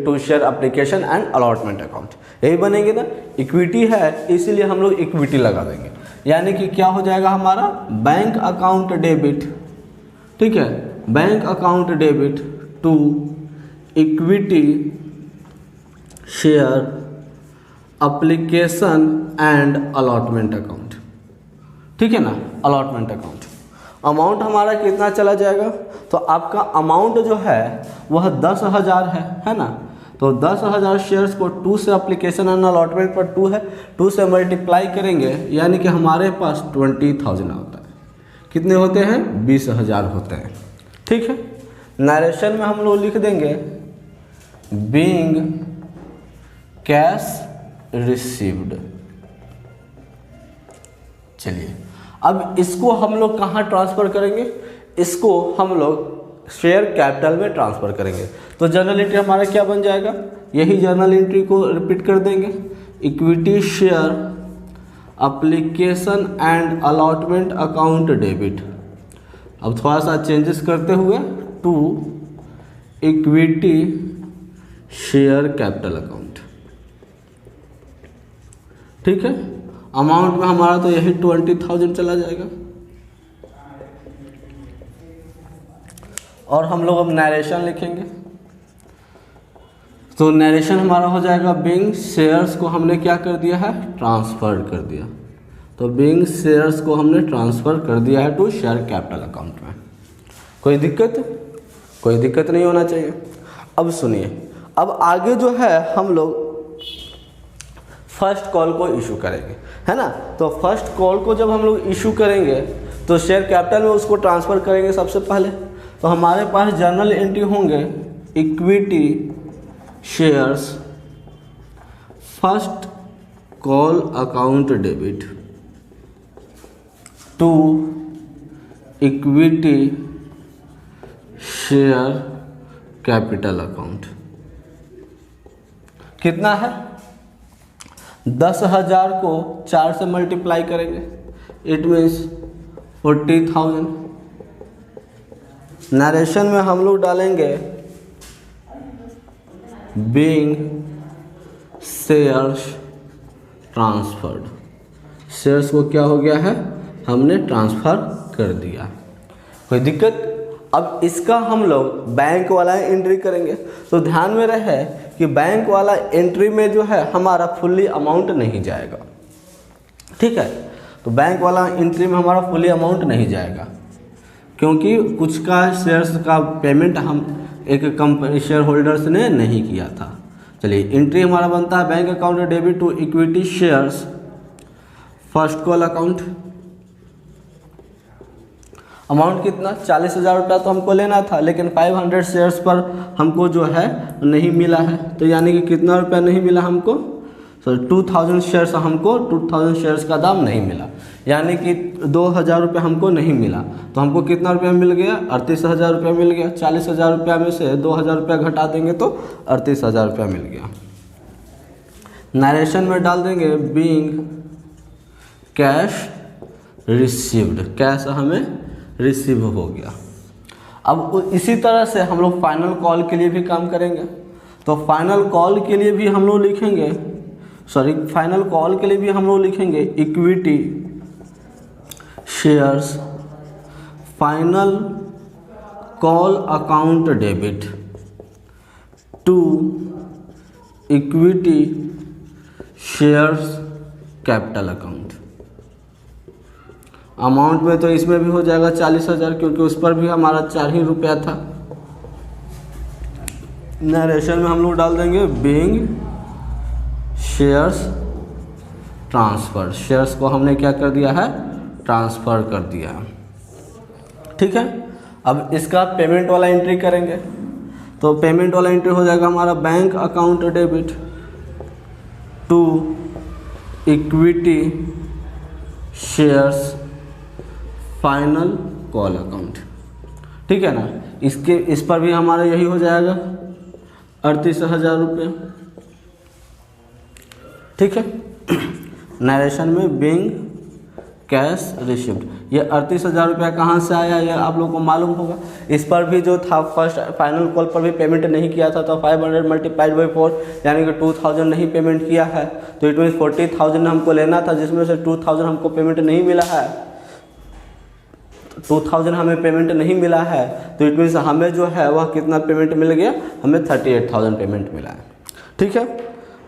to share application and allotment account, यही बनेंगे ना। इक्विटी है इसीलिए हम लोग इक्विटी लगा देंगे, यानी कि क्या हो जाएगा हमारा बैंक अकाउंट डेबिट, ठीक है, bank account debit to equity share application and allotment account. ठीक है ना, अलॉटमेंट अकाउंट। अमाउंट हमारा कितना चला जाएगा, तो आपका अमाउंट जो है वह 10,000 है ना। तो 10,000 शेयर्स को 2 से एप्लीकेशन एंड अलॉटमेंट पर 2 है, 2 से मल्टीप्लाई करेंगे यानी कि हमारे पास 20,000 होता है। कितने होते हैं, 20,000 होते हैं। ठीक है, नरेशन में हम लोग लिख देंगे बीइंग कैश रिसीव्ड। चलिए अब इसको हम लोग कहाँ ट्रांसफ़र करेंगे, इसको हम लोग शेयर कैपिटल में ट्रांसफ़र करेंगे। तो जर्नल एंट्री हमारा क्या बन जाएगा, यही जर्नल एंट्री को रिपीट कर देंगे, equity share application and allotment account debit. अब थोड़ा सा चेंजेस करते हुए to equity share capital account. ठीक है, अमाउंट में हमारा तो यही 20,000 चला जाएगा। और हम लोग अब नरेशन लिखेंगे, तो नरेशन हमारा हो जाएगा बीइंग शेयर्स को हमने क्या कर दिया है, ट्रांसफर कर दिया। तो बीइंग शेयर्स को हमने ट्रांसफ़र कर दिया है टू शेयर कैपिटल अकाउंट में। कोई दिक्कत नहीं होना चाहिए। अब सुनिए, अब आगे जो है हम लोग फर्स्ट कॉल को इशू करेंगे, है ना। तो फर्स्ट कॉल को जब हम लोग इशू करेंगे तो शेयर कैपिटल में उसको ट्रांसफ़र करेंगे सबसे पहले। तो हमारे पास जर्नल एंट्री होंगे equity shares first call account debit to equity share capital account. कितना है, 10,000 को 4 से मल्टीप्लाई करेंगे, इट मीन्स 40,000। नरेशन में हम लोग डालेंगे बीइंग शेयर्स ट्रांसफर्ड। शेयर्स को क्या हो गया है, हमने ट्रांसफ़र कर दिया। कोई दिक्कत। अब इसका हम लोग बैंक वाला एंट्री करेंगे। तो ध्यान में रहे कि बैंक वाला एंट्री में जो है हमारा फुल्ली अमाउंट नहीं जाएगा। ठीक है, तो बैंक वाला एंट्री में हमारा फुल्ली अमाउंट नहीं जाएगा, क्योंकि कुछ का शेयर्स का पेमेंट हम एक कंपनी शेयर होल्डर्स ने नहीं किया था। चलिए, एंट्री हमारा बनता है bank account debit to equity shares first call account. Amount कितना, 40,000 रुपया तो हमको लेना था, लेकिन 500 शेयर्स पर हमको जो है नहीं मिला है। तो यानी कि कितना रुपया नहीं मिला हमको, 2000 शेयर्स हमको 2000 शेयर्स का दाम नहीं मिला, यानी कि 2,000 रुपया हमको नहीं मिला। तो हमको कितना रुपया मिल गया, 38,000 रुपया मिल गया। 40,000 रुपया में से 2,000 रुपया घटा देंगे तो 38,000 रुपया मिल गया। नरेशन में डाल देंगे बीइंग कैश रिसीव्ड, कैश हमें रिसीव हो गया। अब इसी तरह से हम लोग फाइनल कॉल के लिए भी काम करेंगे। तो फाइनल कॉल के लिए भी हम लोग लिखेंगे, फाइनल कॉल के लिए भी हम लोग लिखेंगे equity shares final call account debit to equity shares capital account. Amount में तो इसमें भी हो जाएगा 40,000, क्योंकि उस पर भी हमारा 4 ही रुपया था। नरेशन में हम लोग डाल देंगे बीइंग शेयर्स ट्रांसफ़र, शेयर्स को हमने क्या कर दिया है, ट्रांसफ़र कर दिया। ठीक है, अब इसका पेमेंट वाला एंट्री करेंगे, तो पेमेंट वाला एंट्री हो जाएगा हमारा bank account debit to equity shares final call account. ठीक है ना, इस पर भी हमारा यही हो जाएगा 38,000 रुपये। ठीक है, नरेशन में बिंग कैश रिसिप्ट, ये 38,000 रुपया कहाँ से आया ये आप लोगों को मालूम होगा। इस पर भी जो था फर्स्ट फाइनल कॉल पर भी पेमेंट नहीं किया था, तो 500 मल्टीप्लाइड बाई 4 यानी कि 2000 नहीं पेमेंट किया है, तो इट मीन्स 40,000 हमको लेना था, जिसमें से 2000 हमको पेमेंट नहीं मिला है, 2000 हमें पेमेंट नहीं मिला है, तो इट मीन्स हमें जो है वह कितना पेमेंट मिल गया, हमें 38,000 पेमेंट मिला है। ठीक है,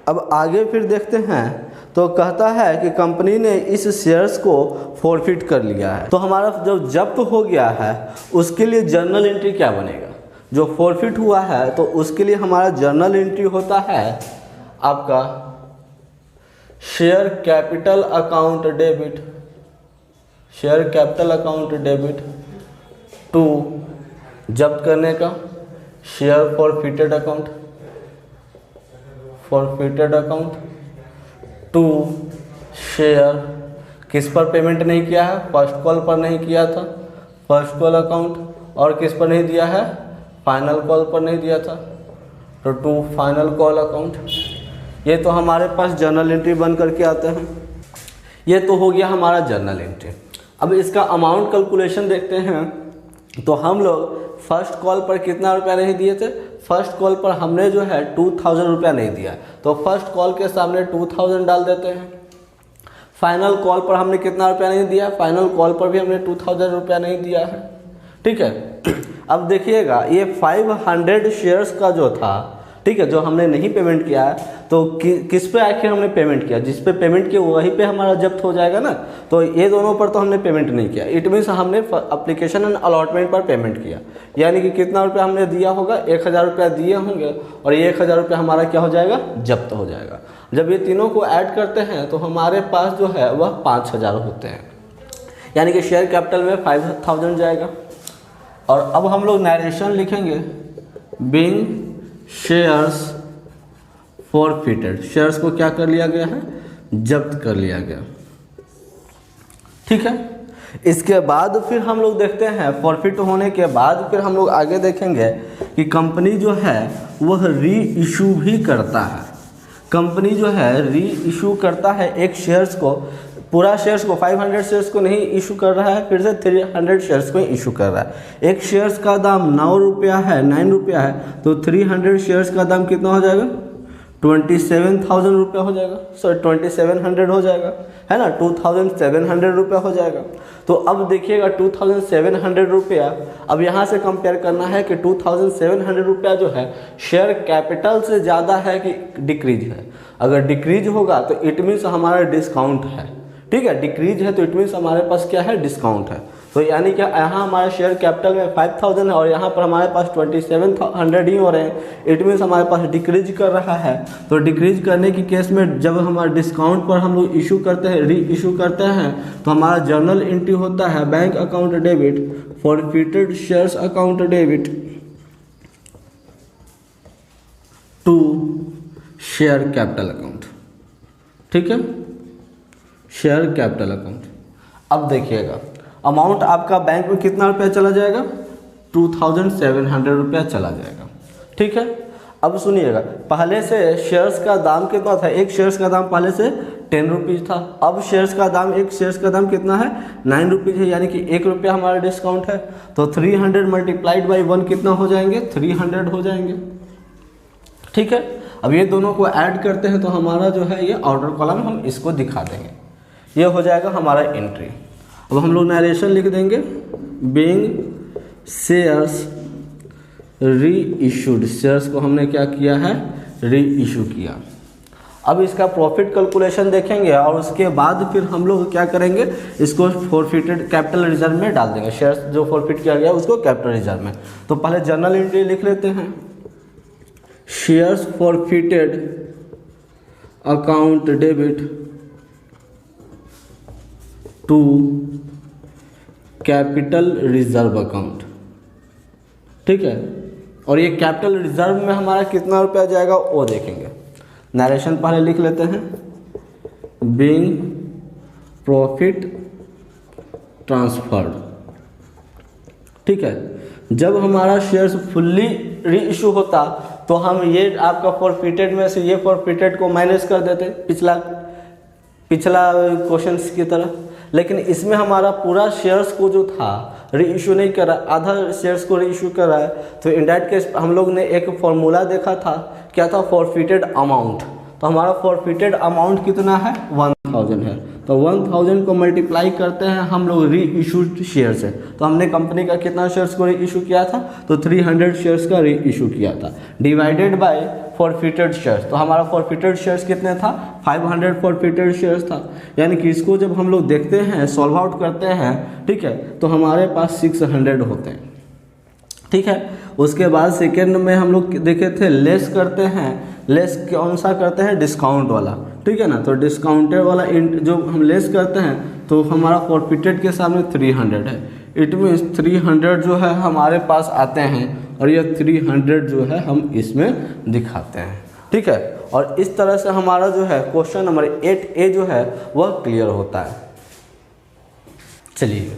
अब आगे फिर देखते हैं, तो कहता है कि कंपनी ने इस शेयर्स को फॉरफिट कर लिया है। तो हमारा जो जब्त हो गया है उसके लिए जर्नल एंट्री क्या बनेगा, जो फॉरफिट हुआ है तो उसके लिए हमारा जर्नल एंट्री होता है आपका share capital account debit, share capital account debit to जब्त करने का share forfeited account, forfeited account to share, किस पर पेमेंट नहीं किया है, फर्स्ट कॉल पर नहीं किया था, फर्स्ट कॉल अकाउंट, और किस पर नहीं दिया है, फाइनल कॉल पर नहीं दिया था, तो टू फाइनल कॉल अकाउंट। ये तो हमारे पास जर्नल एंट्री बन करके आते हैं। ये तो हो गया हमारा जर्नल एंट्री। अब इसका अमाउंट कैलकुलेशन देखते हैं, तो हम लोग फर्स्ट कॉल पर कितना रुपया नहीं दिए थे, फर्स्ट कॉल पर हमने जो है 2000 रुपया नहीं दिया, तो फर्स्ट कॉल के सामने 2000 डाल देते हैं। फाइनल कॉल पर हमने कितना रुपया नहीं दिया, फाइनल कॉल पर भी हमने 2000 रुपया नहीं दिया है। ठीक है, अब देखिएगा ये 500 शेयर्स का जो था, ठीक है, जो हमने नहीं पेमेंट किया है, तो किस पे आखिर हमने पेमेंट किया, जिस पे पेमेंट किया वहीं पे हमारा जब्त हो जाएगा ना। तो ये दोनों पर तो हमने पेमेंट नहीं किया, इट मीन्स हमने एप्लीकेशन एंड अलॉटमेंट पर पेमेंट किया, यानी कि कितना रुपया हमने दिया होगा, 1000 रुपया दिए होंगे, और ये 1000 रुपया हमारा क्या हो जाएगा, जब्त हो जाएगा। जब ये तीनों को ऐड करते हैं तो हमारे पास जो है वह 5000 होते हैं, यानी कि शेयर कैपिटल में 5000 जाएगा। और अब हम लोग नरेशन लिखेंगे, बिंग शेयर्स फॉरफिटेड, शेयर्स को क्या कर लिया गया है, जब्त कर लिया गया। ठीक है, इसके बाद फिर हम लोग देखते हैं, फॉरफिट होने के बाद फिर हम लोग आगे देखेंगे कि कंपनी जो है वह री इशू भी करता है। कंपनी जो है री इशू करता है एक शेयर्स को, पूरा शेयर्स को 500 शेयर्स को नहीं इशू कर रहा है, फिर से 300 शेयर्स को इशू कर रहा है। एक शेयर्स का दाम 9 रुपया है, 9 रुपया है, तो 300 शेयर्स का दाम कितना हो जाएगा, 27,000 रुपया हो जाएगा, सॉरी 2700 हो जाएगा, है ना, 2700 रुपया हो जाएगा। तो अब देखिएगा 2700 रुपया, अब यहाँ से कंपेयर करना है कि 2700 रुपया जो है शेयर कैपिटल से ज़्यादा है कि डिक्रीज है। अगर डिक्रीज होगा तो इट मीन्स हमारा डिस्काउंट है। ठीक है, डिक्रीज है तो इट मीन्स हमारे पास क्या है, डिस्काउंट है। तो यानी कि यहाँ हमारे शेयर कैपिटल में 5000 है और यहाँ पर हमारे पास 2700 ही हो रहे हैं, इट मीन्स हमारे पास डिक्रीज कर रहा है। तो डिक्रीज करने की केस में जब हमारे डिस्काउंट पर हम लोग इशू करते हैं, री इशू करते हैं, तो हमारा जर्नल एंट्री होता है bank account debit forfeited shares account debit to share capital account. ठीक है, शेयर कैपिटल अकाउंट। अब देखिएगा अमाउंट आपका बैंक में कितना रुपया चला जाएगा, 2700 रुपया चला जाएगा। ठीक है, अब सुनिएगा, पहले से शेयर्स का दाम कितना था, एक शेयर्स का दाम पहले से 10 रुपीज़ था, अब शेयर्स का दाम, एक शेयर्स का दाम कितना है, 9 रुपीज़ है, यानी कि 1 रुपया हमारा डिस्काउंट है। तो 300 मल्टीप्लाइड बाई 1 कितना हो जाएंगे, 300 हो जाएंगे। ठीक है, अब ये दोनों को ऐड करते हैं तो हमारा जो है ये ऑर्डर कॉलम हम इसको दिखा देंगे, ये हो जाएगा हमारा एंट्री। अब हम लोग नरेशन लिख देंगे, बीइंग शेयर्स री इशूड, शेयर्स को हमने क्या किया है, री इशू किया। अब इसका प्रॉफिट कैलकुलेशन देखेंगे और उसके बाद फिर हम लोग क्या करेंगे, इसको फॉरफिटेड कैपिटल रिजर्व में डाल देंगे। शेयर्स जो फॉरफिट किया गया उसको कैपिटल रिजर्व में। तो पहले जर्नल एंट्री लिख लेते हैं, shares forfeited account debit to capital reserve account. ठीक है, और ये कैपिटल रिजर्व में हमारा कितना रुपया जाएगा वो देखेंगे। नरेशन पहले लिख लेते हैं, बीइंग प्रॉफिट ट्रांसफर्ड। ठीक है, जब हमारा शेयर्स फुल्ली री इशू होता तो हम ये आपका फॉरफिटेड में से ये फॉरफिटेड को माइनस कर देते पिछला क्वेश्चन की तरह, लेकिन इसमें हमारा पूरा शेयर्स को जो था री इशू नहीं करा, आधा शेयर्स को री इशू करा है। तो इन दैट केस हम लोग ने एक फॉर्मूला देखा था, क्या था, फॉरफिटेड अमाउंट। तो हमारा फॉरफिटेड अमाउंट कितना है, 1000 है। तो 1000 को मल्टीप्लाई करते हैं हम लोग री इशूड शेयर से। तो हमने कंपनी का कितना शेयर्स को री इशू किया था, तो 300 शेयर्स का री इशू किया था, डिवाइडेड बाय फॉरफिटेड शेयर्स। तो हमारा फॉरफिटेड शेयर्स कितने था, 500 फॉरफिटेड शेयर्स था। यानी कि इसको जब हम लोग देखते हैं, सॉल्व आउट करते हैं, ठीक है, तो हमारे पास 600 होते हैं। ठीक है, उसके बाद सेकेंड में हम लोग देखे थे लेस करते हैं, लेस कौन सा करते हैं, डिस्काउंट वाला। ठीक है ना, तो डिस्काउंटेड वाला जो हम लेस करते हैं तो हमारा फॉरफिटेड के सामने 300 है। इट मीन्स 300 जो है हमारे पास आते हैं और ये 300 जो है हम इसमें दिखाते हैं। ठीक है, और इस तरह से हमारा जो है क्वेश्चन नंबर 8A जो है वह क्लियर होता है। चलिए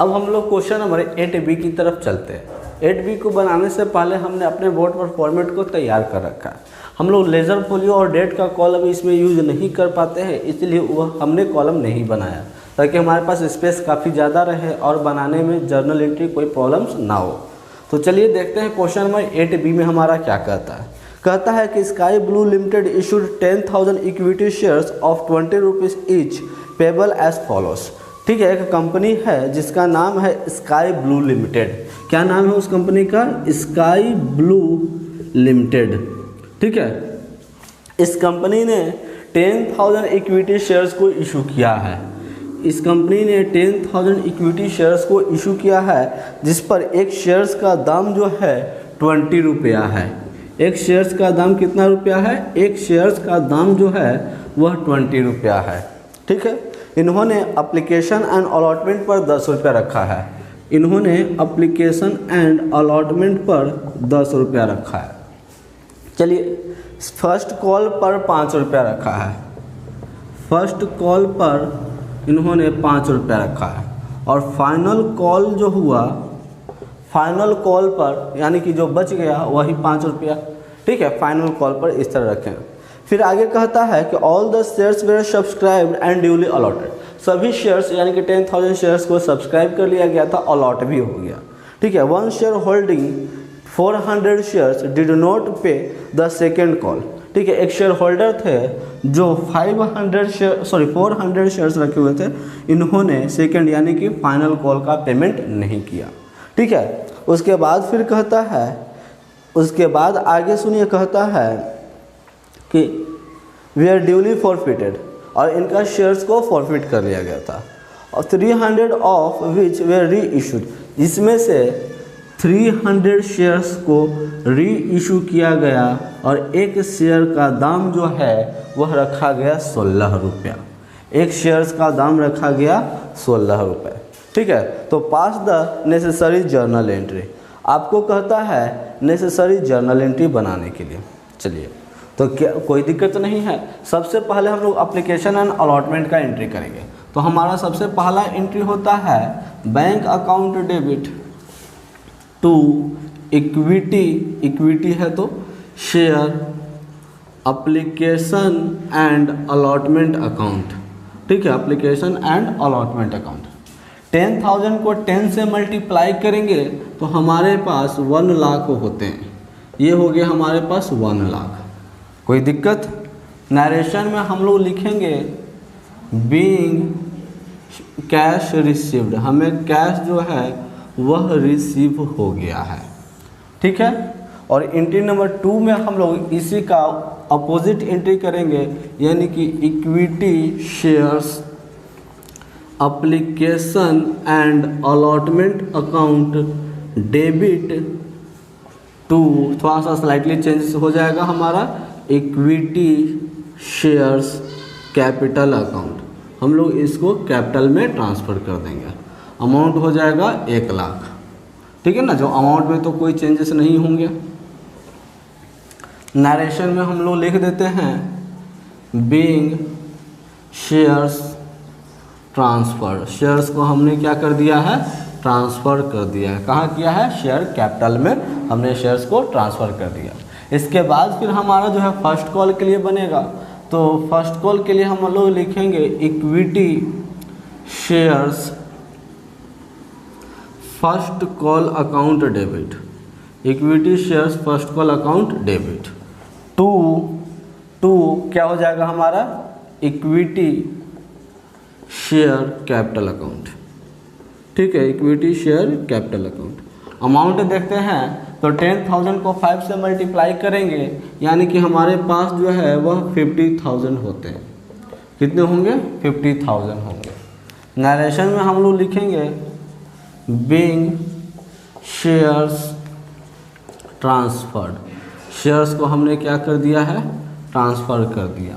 अब हम लोग क्वेश्चन नंबर 8B की तरफ चलते हैं। 8B को बनाने से पहले हमने अपने बोर्ड पर फॉर्मेट को तैयार कर रखा है। हम लोग लेज़र फोलियो और डेट का कॉलम इसमें यूज नहीं कर पाते हैं, इसलिए वह हमने कॉलम नहीं बनाया ताकि हमारे पास स्पेस काफ़ी ज़्यादा रहे और बनाने में जर्नल एंट्री कोई प्रॉब्लम्स ना हो। तो चलिए देखते हैं क्वेश्चन नंबर 8B में हमारा क्या कहता है। कहता है कि Sky Blue Limited issued 10,000 equity shares of 20 rupees each payable as follows. ठीक है, एक कंपनी है जिसका नाम है स्काई ब्लू लिमिटेड। क्या नाम है उस कंपनी का, स्काई ब्लू लिमिटेड। ठीक है, इस कंपनी ने 10,000 इक्विटी शेयर्स को इशू किया है। इस कंपनी ने 10,000 इक्विटी शेयर्स को इशू किया है, जिस पर एक शेयर्स का दाम जो है 20 रुपया है। एक शेयर्स का दाम कितना रुपया है, एक शेयर्स का दाम जो है वह 20 रुपया है। ठीक है, इन्होंने एप्लीकेशन एंड अलॉटमेंट पर 10 रुपया रखा है। इन्होंने एप्लीकेशन एंड अलॉटमेंट पर 10 रुपया रखा है। चलिए, फर्स्ट कॉल पर 5 रुपया रखा है। फर्स्ट कॉल पर इन्होंने 5 रुपया रखा है और फाइनल कॉल जो हुआ, फाइनल कॉल पर यानी कि जो बच गया वही 5 रुपया। ठीक है, फाइनल कॉल पर इस तरह रखें। फिर आगे कहता है कि all the shares were subscribed and duly allotted. सभी शेयर्स यानी कि 10,000 शेयर्स को सब्सक्राइब कर लिया गया था, अलॉट भी हो गया। ठीक है, one share holding 400 shares did not पे द सेकेंड कॉल। ठीक है, एक शेयर होल्डर थे जो 400 शेयर्स रखे हुए थे, इन्होंने सेकेंड यानी कि फाइनल कॉल का पेमेंट नहीं किया। ठीक है, उसके बाद फिर कहता है, उसके बाद आगे सुनिए, कहता है कि वी आर ड्यूली फॉरफिटेड, और इनका शेयर्स को फॉरफिट कर लिया गया था, और 300 ऑफ विच वेर री इशूड, इसमें से 300 शेयर्स को री इशू किया गया और एक शेयर का दाम जो है वह रखा गया 16 रुपया। एक शेयर्स का दाम रखा गया 16 रुपये। ठीक है, तो पास द नेसेसरी जर्नल एंट्री, आपको कहता है नेसेसरी जर्नल एंट्री बनाने के लिए। चलिए, तो क्या कोई दिक्कत नहीं है। सबसे पहले हम लोग एप्लीकेशन एंड अलॉटमेंट का एंट्री करेंगे। तो हमारा सबसे पहला एंट्री होता है bank account debit to equity, equity है तो share application and allotment account. ठीक है, एप्लीकेशन एंड अलॉटमेंट अकाउंट। 10,000 को 10 से मल्टीप्लाई करेंगे तो हमारे पास 1 लाख होते हैं। ये हो गया हमारे पास 1 लाख। कोई दिक्कत? नरेशन में हम लोग लिखेंगे बीइंग कैश रिसीव्ड, हमें कैश जो है वह रिसीव हो गया है। ठीक है, और एंट्री नंबर 2 में हम लोग इसी का अपोजिट एंट्री करेंगे, यानी कि equity shares application and allotment account debit to, थोड़ा सा स्लाइटली चेंज हो जाएगा हमारा, इक्विटी शेयर्स कैपिटल अकाउंट। हम लोग इसको कैपिटल में ट्रांसफ़र कर देंगे। अमाउंट हो जाएगा 1 लाख, ठीक है ना। जो अमाउंट में तो कोई चेंजेस नहीं होंगे। नरेशन में हम लोग लिख देते हैं बीइंग शेयर्स ट्रांसफ़र। शेयर्स को हमने क्या कर दिया है, ट्रांसफ़र कर दिया है। कहाँ किया है, शेयर कैपिटल में हमने शेयर्स को ट्रांसफ़र कर दिया। इसके बाद फिर हमारा जो है फर्स्ट कॉल के लिए बनेगा। तो फर्स्ट कॉल के लिए हम लोग लिखेंगे equity shares first call account debit. Equity shares first call account debit to क्या हो जाएगा हमारा, इक्विटी शेयर कैपिटल अकाउंट, ठीक है, equity share capital account. Amount देखते हैं तो 10,000 को 5 से मल्टीप्लाई करेंगे, यानी कि हमारे पास जो है वह 50,000 होते हैं। कितने होंगे, 50,000 होंगे। नरेशन में हम लोग लिखेंगे बीइंग शेयर्स ट्रांसफर्ड। शेयर्स को हमने क्या कर दिया है, ट्रांसफ़र कर दिया,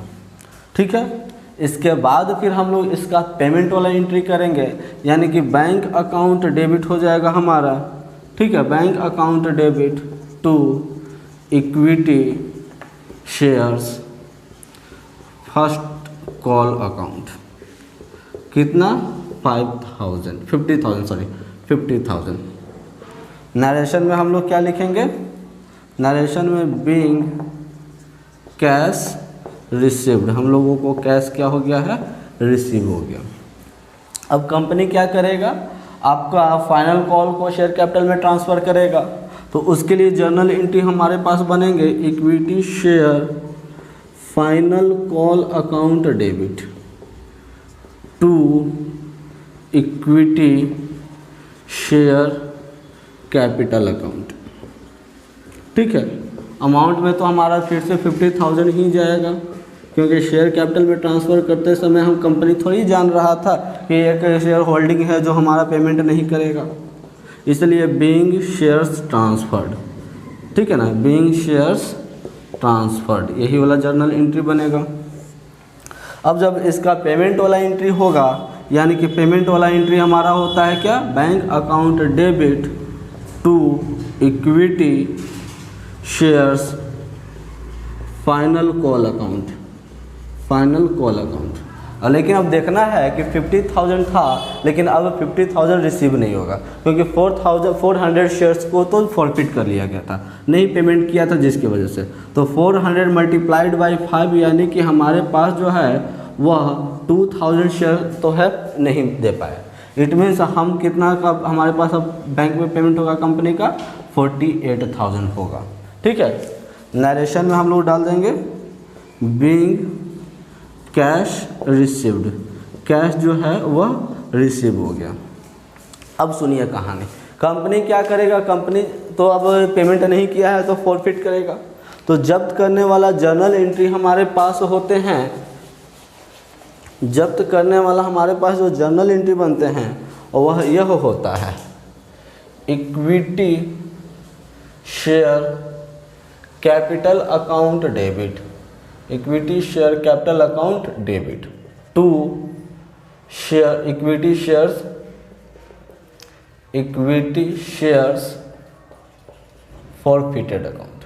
ठीक है। इसके बाद फिर हम लोग इसका पेमेंट वाला एंट्री करेंगे, यानी कि बैंक अकाउंट डेबिट हो जाएगा हमारा, ठीक है। Bank account debit to equity shares first call account. कितना, 50,000। नरेशन में हम लोग क्या लिखेंगे, नरेशन में बीइंग कैश रिसीव्ड। हम लोगों को कैश क्या हो गया है, रिसीव हो गया। अब कंपनी क्या करेगा, आपका फाइनल कॉल को शेयर कैपिटल में ट्रांसफ़र करेगा। तो उसके लिए जर्नल एंट्री हमारे पास बनेंगे equity share final call account debit to equity share capital account, ठीक है। अमाउंट में तो हमारा फिर से 50,000 ही जाएगा, क्योंकि शेयर कैपिटल में ट्रांसफ़र करते समय हम कंपनी थोड़ी जान रहा था कि एक शेयर होल्डिंग है जो हमारा पेमेंट नहीं करेगा, इसलिए बीइंग शेयर्स ट्रांसफर्ड, ठीक है ना, बीइंग शेयर्स ट्रांसफर्ड, यही वाला जर्नल एंट्री बनेगा। अब जब इसका पेमेंट वाला एंट्री होगा, यानी कि पेमेंट वाला एंट्री हमारा होता है क्या, bank account debit to equity shares final call account, final call account. लेकिन अब देखना है कि 50,000 था, लेकिन अब 50,000 रिसीव नहीं होगा, क्योंकि 400 शेयर्स को तो फॉरफिट कर लिया गया था, नहीं पेमेंट किया था, जिसकी वजह से। तो 400 मल्टीप्लाइड बाई 5, यानी कि हमारे पास जो है वह 2,000 शेयर तो है, नहीं दे पाए। इट मीन्स हम कितना का हमारे पास अब बैंक में पेमेंट होगा कंपनी का, 48,000 होगा, ठीक है। नरेशन में हम लोग डाल देंगे बीइंग कैश रिसीव्ड। कैश जो है वह रिसीव हो गया। अब सुनिए कहानी, कंपनी क्या करेगा, कंपनी तो अब पेमेंट नहीं किया है तो फॉरफिट करेगा। तो जब्त करने वाला जर्नल एंट्री हमारे पास होते हैं, जब्त करने वाला हमारे पास जो जर्नल एंट्री बनते हैं वह यह होता है equity share capital account debit, equity share capital account debit to share equity shares forfeited account,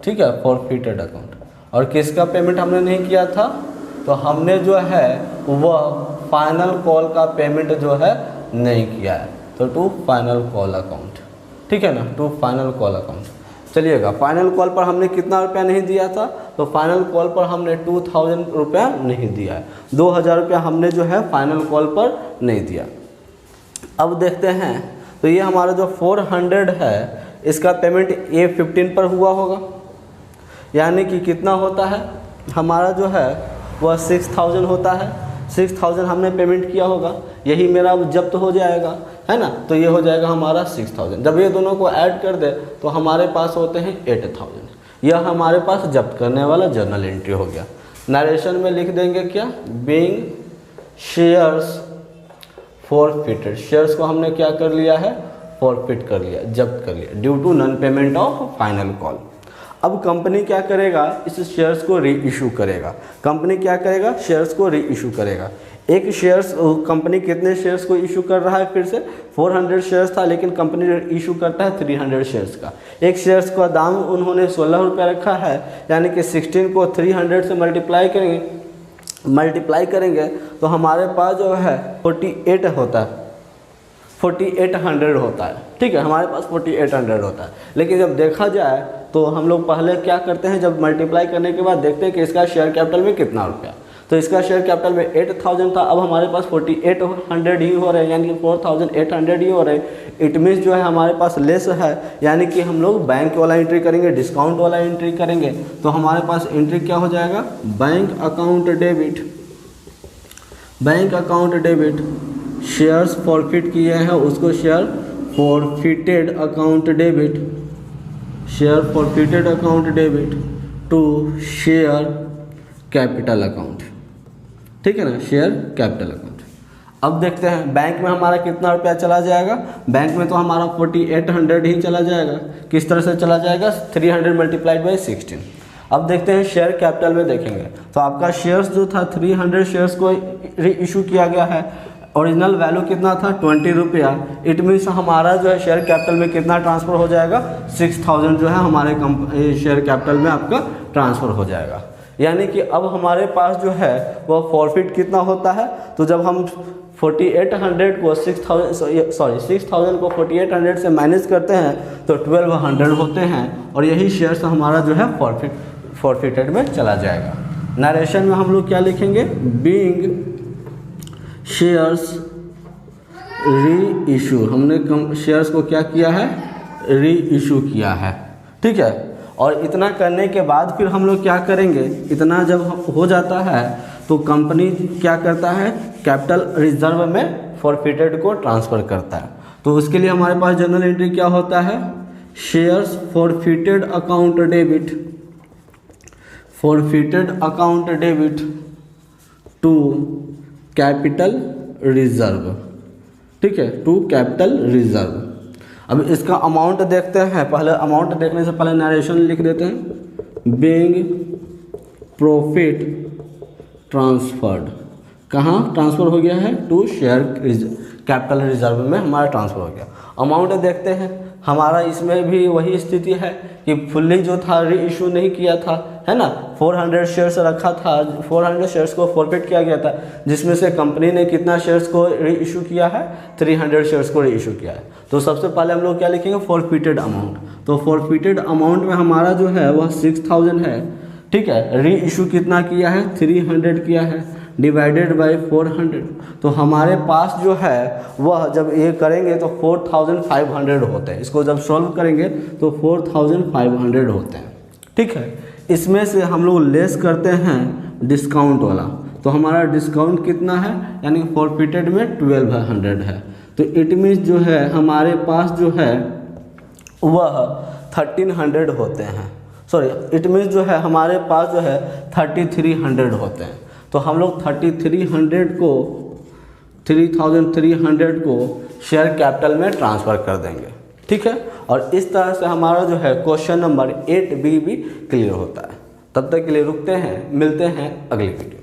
ठीक है, फॉरफिटेड अकाउंट। और किसका पेमेंट हमने नहीं किया था, तो हमने जो है वह फाइनल कॉल का पेमेंट जो है नहीं किया है, तो टू फाइनल कॉल अकाउंट, ठीक है ना, टू फाइनल कॉल अकाउंट। चलिएगा, फाइनल कॉल पर हमने कितना रुपया नहीं दिया था, तो फाइनल कॉल पर हमने 2,000 रुपया नहीं दिया है, 2,000 रुपया हमने जो है फाइनल कॉल पर नहीं दिया। अब देखते हैं, तो ये हमारा जो 400 है इसका पेमेंट A15 पर हुआ होगा, यानी कि कितना होता है हमारा जो है वह 6,000 होता है। 6,000 हमने पेमेंट किया होगा, यही मेरा जब्त हो जाएगा, है ना। तो ये हो जाएगा हमारा 6,000। जब ये दोनों को ऐड कर दे तो हमारे पास होते हैं 8,000। यह हमारे पास जब्त करने वाला जर्नल एंट्री हो गया। नरेशन में लिख देंगे क्या, बीइंग शेयर्स फॉरफिटेड। शेयर्स को हमने क्या कर लिया है, फॉरफिट कर लिया, जब्त कर लिया, due to non payment of final call. अब कंपनी क्या करेगा, इस शेयर्स को री इशू करेगा। कंपनी क्या करेगा, शेयर्स को री इशू करेगा। एक शेयर्स कंपनी कितने शेयर्स को इशू कर रहा है, फिर से 400 शेयर्स था, लेकिन कंपनी इशू करता है 300 शेयर्स का। एक शेयर्स का दाम उन्होंने 16 रुपये रखा है, यानी कि 16 को 300 से मल्टीप्लाई करेंगे तो हमारे पास जो है 48 होता है, 4800 होता है। ठीक है, हमारे पास 4800 होता है। लेकिन जब देखा जाए तो हम लोग पहले क्या करते हैं, जब मल्टीप्लाई करने के बाद देखते हैं कि इसका शेयर कैपिटल में कितना रुपया। तो इसका शेयर कैपिटल में 8000 था, अब हमारे पास 4800 ही हो रहे हैं, यानी कि 4800 ही हो रहे हैं। इट मीन्स जो है हमारे पास लेस है, यानी कि हम लोग बैंक वाला एंट्री करेंगे, डिस्काउंट वाला एंट्री करेंगे। तो हमारे पास एंट्री क्या हो जाएगा, bank account debit, shares forfeit किए हैं उसको share forfeited account debit to share capital account. ठीक है ना, शेयर कैपिटल अकाउंट। अब देखते हैं बैंक में हमारा कितना रुपया चला जाएगा। बैंक में तो हमारा 4800 ही चला जाएगा। किस तरह से चला जाएगा, 300 मल्टीप्लाइड बाई 16। अब देखते हैं शेयर कैपिटल में देखेंगे तो आपका शेयर्स जो था 300 शेयर्स को री इशू किया गया है। ओरिजिनल वैल्यू कितना था, 20 रुपया। इट मीन्स हमारा जो है शेयर कैपिटल में कितना ट्रांसफ़र हो जाएगा, 6000 जो है हमारे शेयर कैपिटल में आपका ट्रांसफ़र हो जाएगा। यानी कि अब हमारे पास जो है वो फॉरफिट कितना होता है, तो जब हम 4800 को 6000 को 4800 से माइनस करते हैं तो 1200 होते हैं, और यही शेयर्स हमारा जो है फॉरफिटेड में चला जाएगा। नरेशन में हम लोग क्या लिखेंगे, बीइंग शेयर्स री इशू, हमने शेयर्स को क्या किया है, री इशू किया है। ठीक है, और इतना करने के बाद फिर हम लोग क्या करेंगे, इतना जब हो जाता है तो कंपनी क्या करता है, कैपिटल रिजर्व में फॉरफिटेड को ट्रांसफ़र करता है। तो उसके लिए हमारे पास जनरल एंट्री क्या होता है, shares forfeited account debit to capital reserve. ठीक है, टू कैपिटल रिजर्व। अब इसका अमाउंट देखते हैं। पहले अमाउंट देखने से पहले नरेशन लिख देते हैं, बीइंग प्रॉफिट ट्रांसफर्ड, कहाँ ट्रांसफ़र हो गया है, टू शेयर कैपिटल रिजर्व में हमारा ट्रांसफ़र हो गया। अमाउंट देखते हैं, हमारा इसमें भी वही स्थिति है कि फुल्ली जो था री इशू नहीं किया था, है ना। 400 शेयर्स रखा था, 400 शेयर्स को फॉरफिट किया गया था, जिसमें से कंपनी ने कितना शेयर्स को री इशू किया है, 300 शेयर्स को री इशू किया है। तो सबसे पहले हम लोग क्या लिखेंगे, फॉरफिटेड अमाउंट। तो फॉरफिटेड अमाउंट में हमारा जो है वह 6000 है। ठीक है, री इशू कितना किया है, 300 किया है, डिवाइडेड बाई 400। तो हमारे पास जो है वह जब ये करेंगे तो 4500 होते हैं। इसको जब सॉल्व करेंगे तो 4500 होते हैं। ठीक है, इसमें से हम लोग लेस करते हैं डिस्काउंट वाला, तो हमारा डिस्काउंट कितना है, यानी फॉरफिटेड में 1200 है। तो इट मीन्स जो है हमारे पास जो है वह 1300 होते हैं। सॉरी, इट मीन्स जो है हमारे पास जो है 3300 होते हैं। तो हम लोग 3300 को शेयर कैपिटल में ट्रांसफ़र कर देंगे। ठीक है, और इस तरह से हमारा जो है क्वेश्चन नंबर 8B भी क्लियर होता है। तब तक के लिए रुकते हैं, मिलते हैं अगली वीडियो।